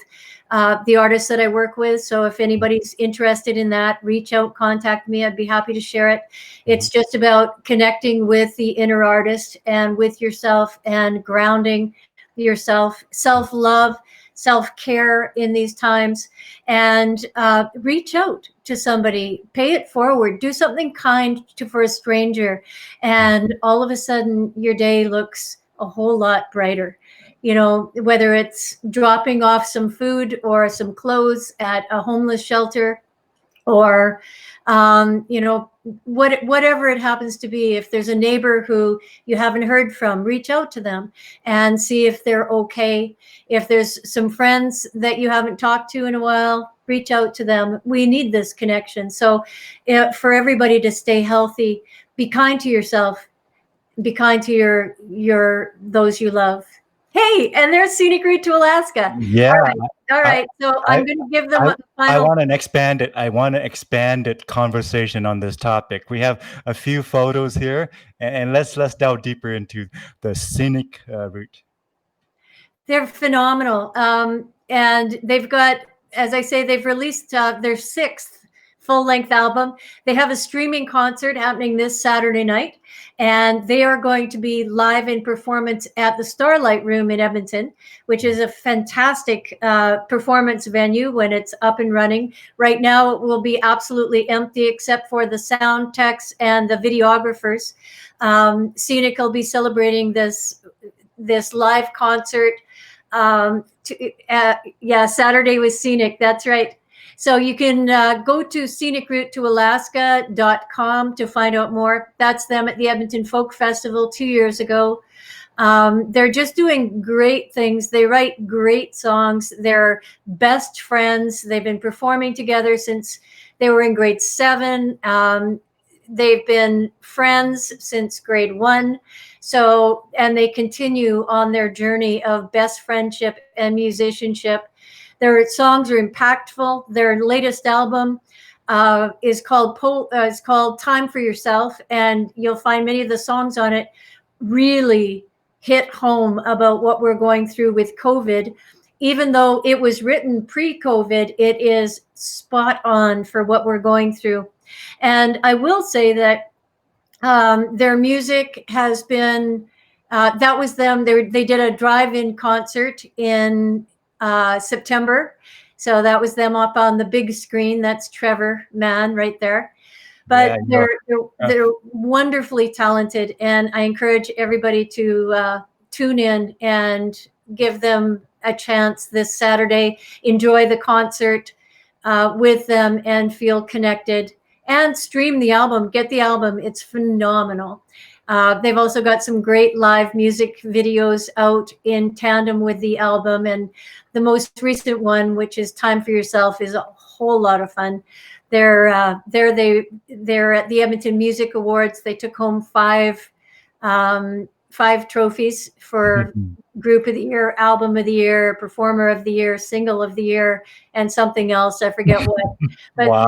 the artists that I work with. So if anybody's interested in that, reach out, contact me. I'd be happy to share it. It's just about connecting with the inner artist and with yourself and grounding yourself, self-love, self-care in these times, and reach out to somebody, pay it forward, do something kind for a stranger, and all of a sudden your day looks a whole lot brighter. Whether it's dropping off some food or some clothes at a homeless shelter, or whatever it happens to be. If there's a neighbor who you haven't heard from, reach out to them and see if they're okay. If there's some friends that you haven't talked to in a while, reach out to them. We need this connection. So for everybody to stay healthy, be kind to yourself, be kind to your those you love. Hey, and there's Scenic Route to Alaska. Yeah, All I, right. So I, I'm going to give them I, a I final. want an expanded. I want to expand it conversation on this topic. We have a few photos here, and let's delve deeper into the scenic route. They're phenomenal. And they've got, as I say, they've released their sixth full-length album. They have a streaming concert happening this Saturday night, and they are going to be live in performance at the Starlight Room in Edmonton, which is a fantastic performance venue when it's up and running. Right now, it will be absolutely empty except for the sound techs and the videographers. Scenic will be celebrating this live concert. Saturday with Scenic. That's right. So you can go to scenicroutetoalaska.com to find out more. That's them at the Edmonton Folk Festival 2 years ago. They're just doing great things. They write great songs. They're best friends. They've been performing together since they were in grade 7. They've been friends since grade 1. So, and they continue on their journey of best friendship and musicianship. Their songs are impactful. Their latest album is called Time for Yourself, and you'll find many of the songs on it really hit home about what we're going through with COVID. Even though it was written pre-COVID, it is spot on for what we're going through. And I will say that their music has been, that was them. They did a drive-in concert in September. So that was them up on the big screen. That's Trevor Mann right there. But Yeah, they're wonderfully talented, and I encourage everybody to tune in and give them a chance this Saturday. Enjoy the concert with them and feel connected, and stream the album. Get the album. It's phenomenal. They've also got some great live music videos out in tandem with the album, and the most recent one, which is Time for Yourself, is a whole lot of fun. They're at the Edmonton Music Awards. They took home 5 trophies for Group of the Year, Album of the Year, Performer of the Year, Single of the Year, and something else. I forget what. But wow.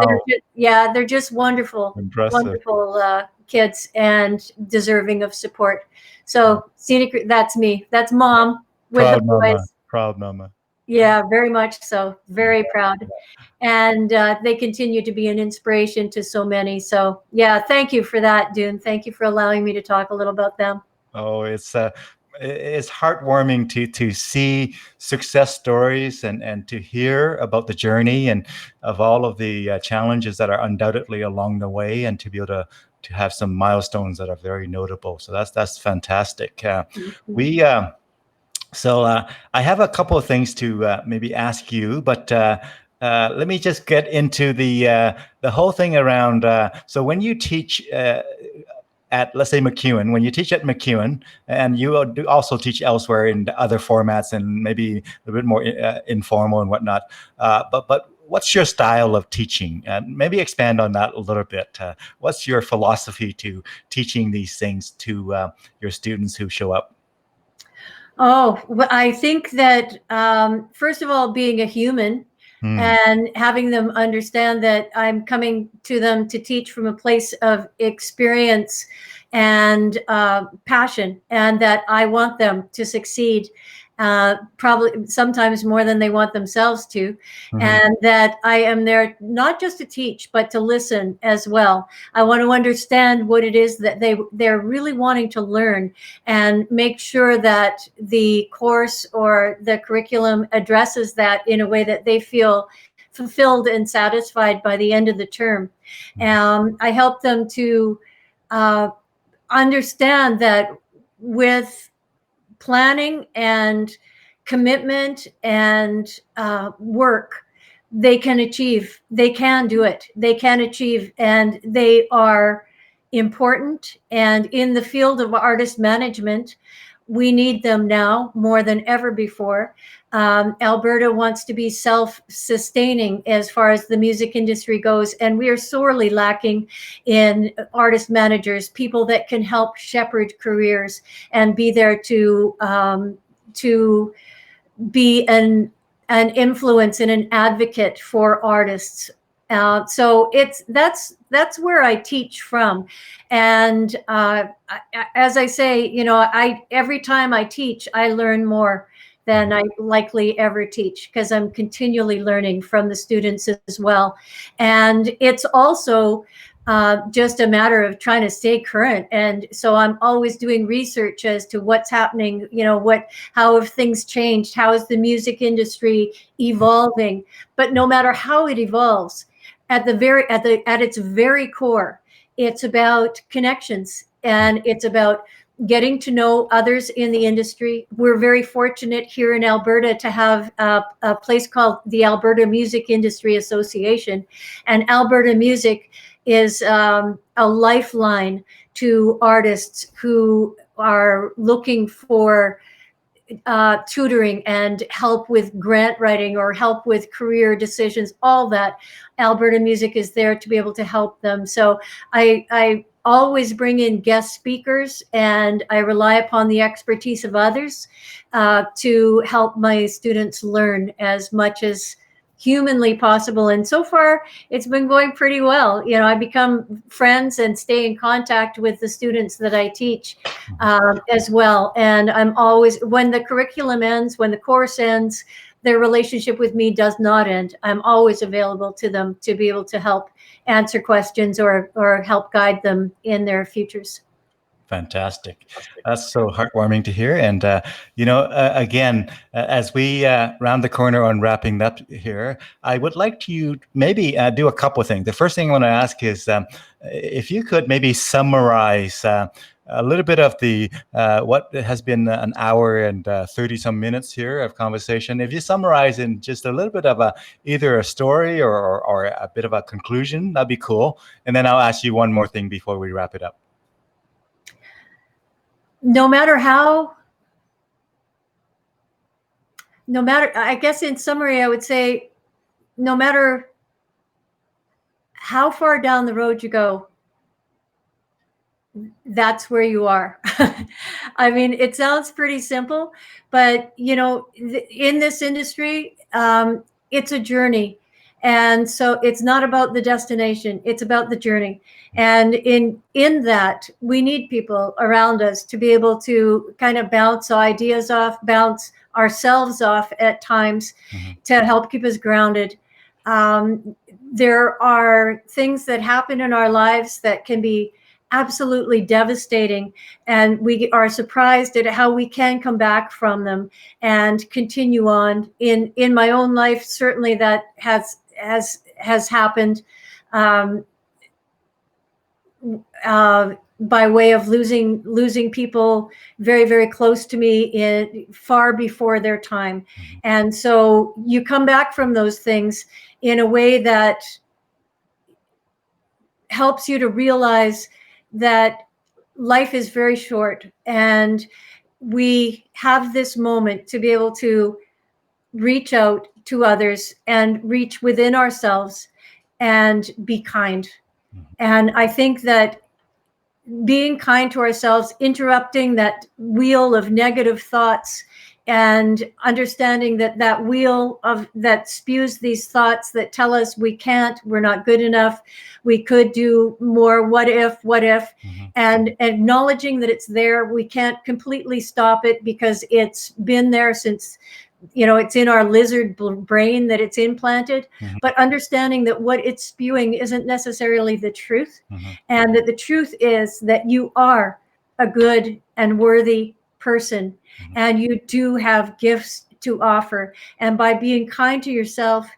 they're just wonderful, Impressive. wonderful kids and deserving of support. So Scenic, that's me. That's Mom with Proud the boys. mama. Proud mama. Yeah, very much so. Very proud. And they continue to be an inspiration to so many. So yeah, thank you for that, Dune. Thank you for allowing me to talk a little about them. Oh, it's heartwarming to see success stories and to hear about the journey and of all of the challenges that are undoubtedly along the way, and to be able to have some milestones that are very notable. So that's fantastic. So I have a couple of things to maybe ask you, but let me just get into the whole thing around. So when you teach at, let's say, MacEwan, when you teach at MacEwan, and you do also teach elsewhere in other formats and maybe a bit more informal and whatnot, but what's your style of teaching? Maybe expand on that a little bit. What's your philosophy to teaching these things to your students who show up? Oh, well, I think that first of all, being a human and having them understand that I'm coming to them to teach from a place of experience and passion, and that I want them to succeed, probably sometimes more than they want themselves to, and that I am there not just to teach, but to listen as well. I want to understand what it is that they're really wanting to learn, and make sure that the course or the curriculum addresses that in a way that they feel fulfilled and satisfied by the end of the term. I help them to understand that with planning and commitment and work, they can achieve. They can do it. They can achieve, and they are important. And in the field of artist management, we need them now more than ever before. Alberta wants to be self-sustaining as far as the music industry goes, and we are sorely lacking in artist managers, people that can help shepherd careers and be there to be an influence and an advocate for artists. So that's where I teach from. And as I say, every time I teach, I learn more than I likely ever teach, because I'm continually learning from the students as well. And it's also just a matter of trying to stay current. And so I'm always doing research as to what's happening, how have things changed? How is the music industry evolving? But no matter how it evolves, at its very core, it's about connections, and it's about getting to know others in the industry. We're very fortunate here in Alberta to have a place called the Alberta Music Industry Association, and Alberta Music is a lifeline to artists who are looking for tutoring and help with grant writing or help with career decisions. All that, Alberta Music is there to be able to help them. So I always bring in guest speakers, and I rely upon the expertise of others to help my students learn as much as humanly possible. And so far, it's been going pretty well. I become friends and stay in contact with the students that I teach as well. And I'm always, when the curriculum ends, when the course ends, their relationship with me does not end. I'm always available to them to be able to help answer questions or help guide them in their futures. Fantastic. That's so heartwarming to hear. And, again, as we round the corner on wrapping up here, I would like to maybe do a couple of things. The first thing I want to ask is if you could maybe summarize a little bit of the what has been an hour and 30 some minutes here of conversation. If you summarize in just a little bit of either a story or a bit of a conclusion, that'd be cool. And then I'll ask you one more thing before we wrap it up. I guess in summary, I would say, no matter how far down the road you go, that's where you are. I mean, it sounds pretty simple, but in this industry, it's a journey. And so it's not about the destination, it's about the journey. And in that, we need people around us to be able to kind of bounce ideas off, bounce ourselves off at times, to help keep us grounded. There are things that happen in our lives that can be absolutely devastating, and we are surprised at how we can come back from them and continue on. In my own life, certainly that has happened by way of losing people very, very close to me far before their time. And so you come back from those things in a way that helps you to realize that life is very short, and we have this moment to be able to reach out to others and reach within ourselves and be kind. And I think that being kind to ourselves, interrupting that wheel of negative thoughts, and understanding that wheel that spews these thoughts that tell us we can't, we're not good enough, we could do more, what if, and acknowledging that it's there. We can't completely stop it because it's been there since, it's in our lizard brain that it's implanted, but understanding that what it's spewing isn't necessarily the truth, and that the truth is that you are a good and worthy person, and you do have gifts to offer. And by being kind to yourself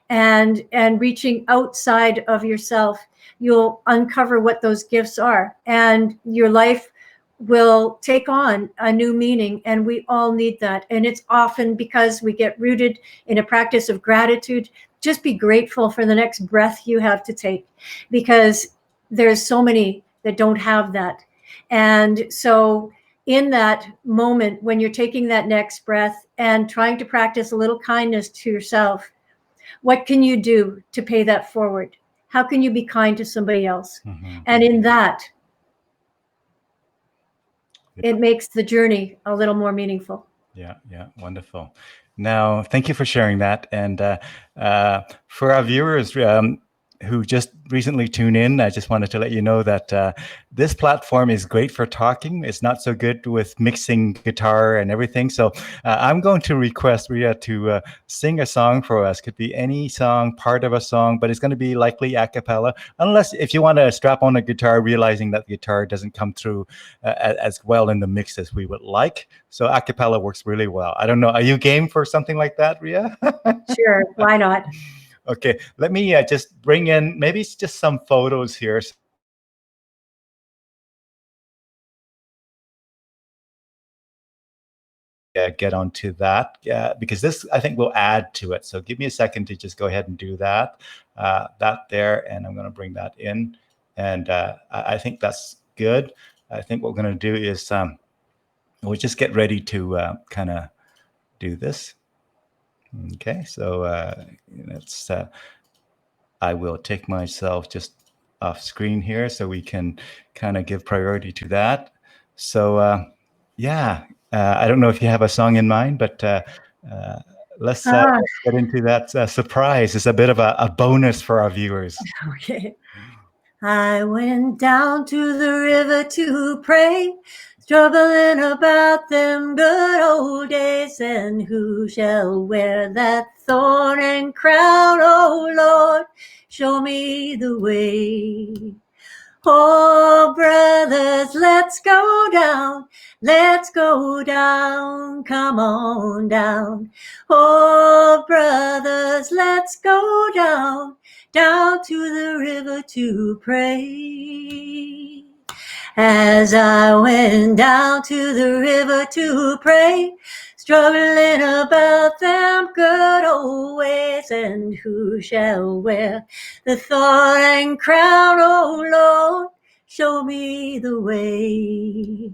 and reaching outside of yourself, you'll uncover what those gifts are, and your life will take on a new meaning. And we all need that. And it's often because we get rooted in a practice of gratitude. Just be grateful for the next breath you have to take, because there's so many that don't have that. And so in that moment, when you're taking that next breath and trying to practice a little kindness to yourself, what can you do to pay that forward? How can you be kind to somebody else? And in that, it makes the journey a little more meaningful. Yeah, wonderful. Now, thank you for sharing that. And for our viewers, who just recently tuned in, I just wanted to let you know that this platform is great for talking. It's not so good with mixing guitar and everything. So I'm going to request Rhea to sing a song for us. Could be any song, part of a song, but it's going to be likely a cappella, unless if you want to strap on a guitar, realizing that the guitar doesn't come through as well in the mix as we would like. So a cappella works really well. I don't know. Are you game for something like that, Rhea? Sure, why not? Okay, let me just bring in maybe it's just some photos here. Get onto that because this I think will add to it. So give me a second to just go ahead and do that. That there, and I'm going to bring that in, and I think that's good. I think what we're going to do is we'll just get ready to kind of do this. Okay, so let's. I will take myself just off screen here so we can kind of give priority to that. So yeah, I don't know if you have a song in mind, but let's get into that surprise. It's a bit of a bonus for our viewers. Okay. I went down to the river to pray, struggling about them good old days, and who shall wear that thorn and crown? Oh Lord, show me the way. Oh, brothers, let's go down. Let's go down. Come on down. Oh, brothers, let's go down. Down to the river to pray. As I went down to the river to pray, struggling about them good old ways, and who shall wear the thorn and crown? Oh Lord, show me the way.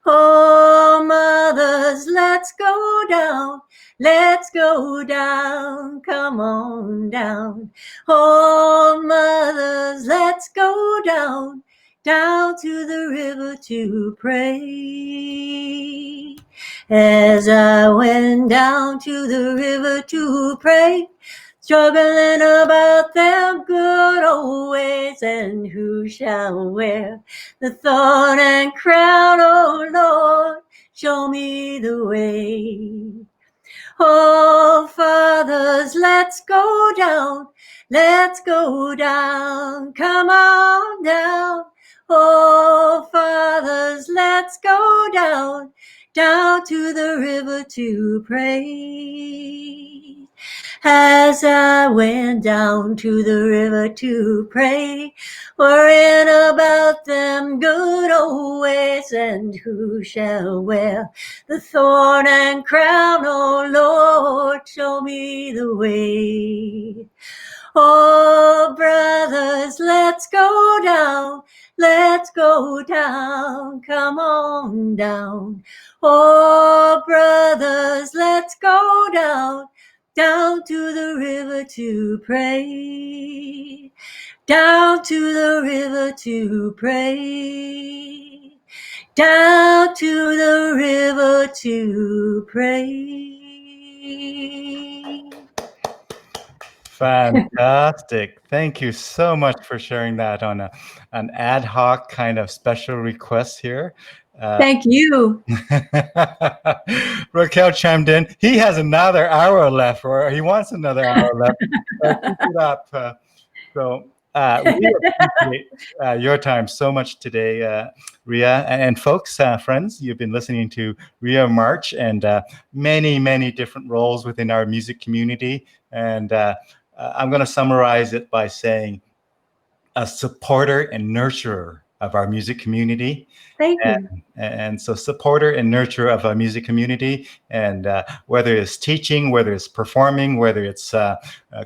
Oh, mothers, let's go down. Let's go down. Come on down. Oh, mothers, let's go down. Down to the river to pray. As I went down to the river to pray, struggling about them good old ways, and who shall wear the thorn and crown? Oh Lord, show me the way. Oh, fathers, let's go down. Let's go down. Come on down. Oh, fathers, let's go down. Down to the river to pray. As I went down to the river to pray, worrying about them good old ways, and who shall wear the thorn and crown? Oh Lord, show me the way. Oh, brothers, let's go down. Let's go down. Come on down. Oh, brothers, let's go down. Down to the river to pray. Down to the river to pray. Down to the river to pray. Fantastic. Thank you so much for sharing that on an ad hoc kind of special request here. Thank you. Raquel chimed in. He has another hour left, or he wants another hour left. Keep it up. So we appreciate your time so much today, Rhea. And folks, friends, you've been listening to Rhea March and many, many different roles within our music community. And I'm going to summarize it by saying a supporter and nurturer of our music community. Thank you. And so supporter and nurturer of our music community, and whether it's teaching, whether it's performing, whether it's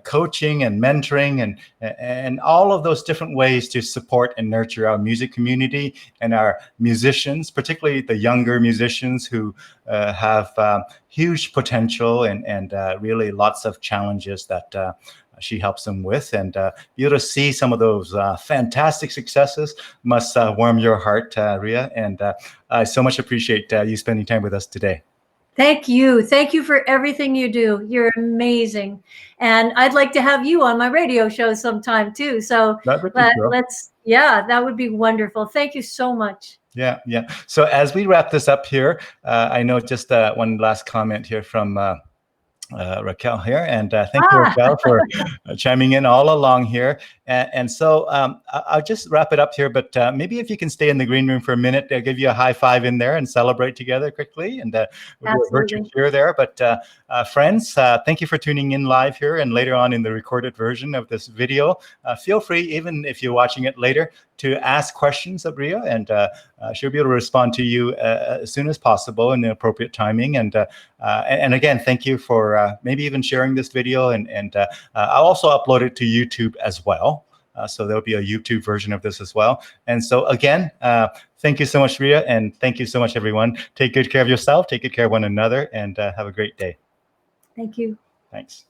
coaching and mentoring, and all of those different ways to support and nurture our music community and our musicians, particularly the younger musicians who have huge potential and really lots of challenges that she helps them with. And be able to see some of those fantastic successes must warm your heart, Rhea. And I so much appreciate you spending time with us today. Thank you. Thank you for everything you do. You're amazing. And I'd like to have you on my radio show sometime too. So That would be cool. yeah, that would be wonderful. Thank you so much. Yeah, yeah. So as we wrap this up here, I know just one last comment here from Raquel here, and thank you, Ah, Raquel, for chiming in all along here. And so I'll just wrap it up here, but maybe if you can stay in the green room for a minute, I'll give you a high five in there and celebrate together quickly, and we'll do a virtual absolutely. cheer there. But friends, thank you for tuning in live here and later on in the recorded version of this video. Feel free, even if you're watching it later, to ask questions of Rhea, and she'll be able to respond to you as soon as possible in the appropriate timing. And again, thank you for maybe even sharing this video, and I'll also upload it to YouTube as well. So there'll be a YouTube version of this as well. And so again, thank you so much, Rhea, and thank you so much, everyone. Take good care of yourself, take good care of one another, and have a great day. Thank you. Thanks.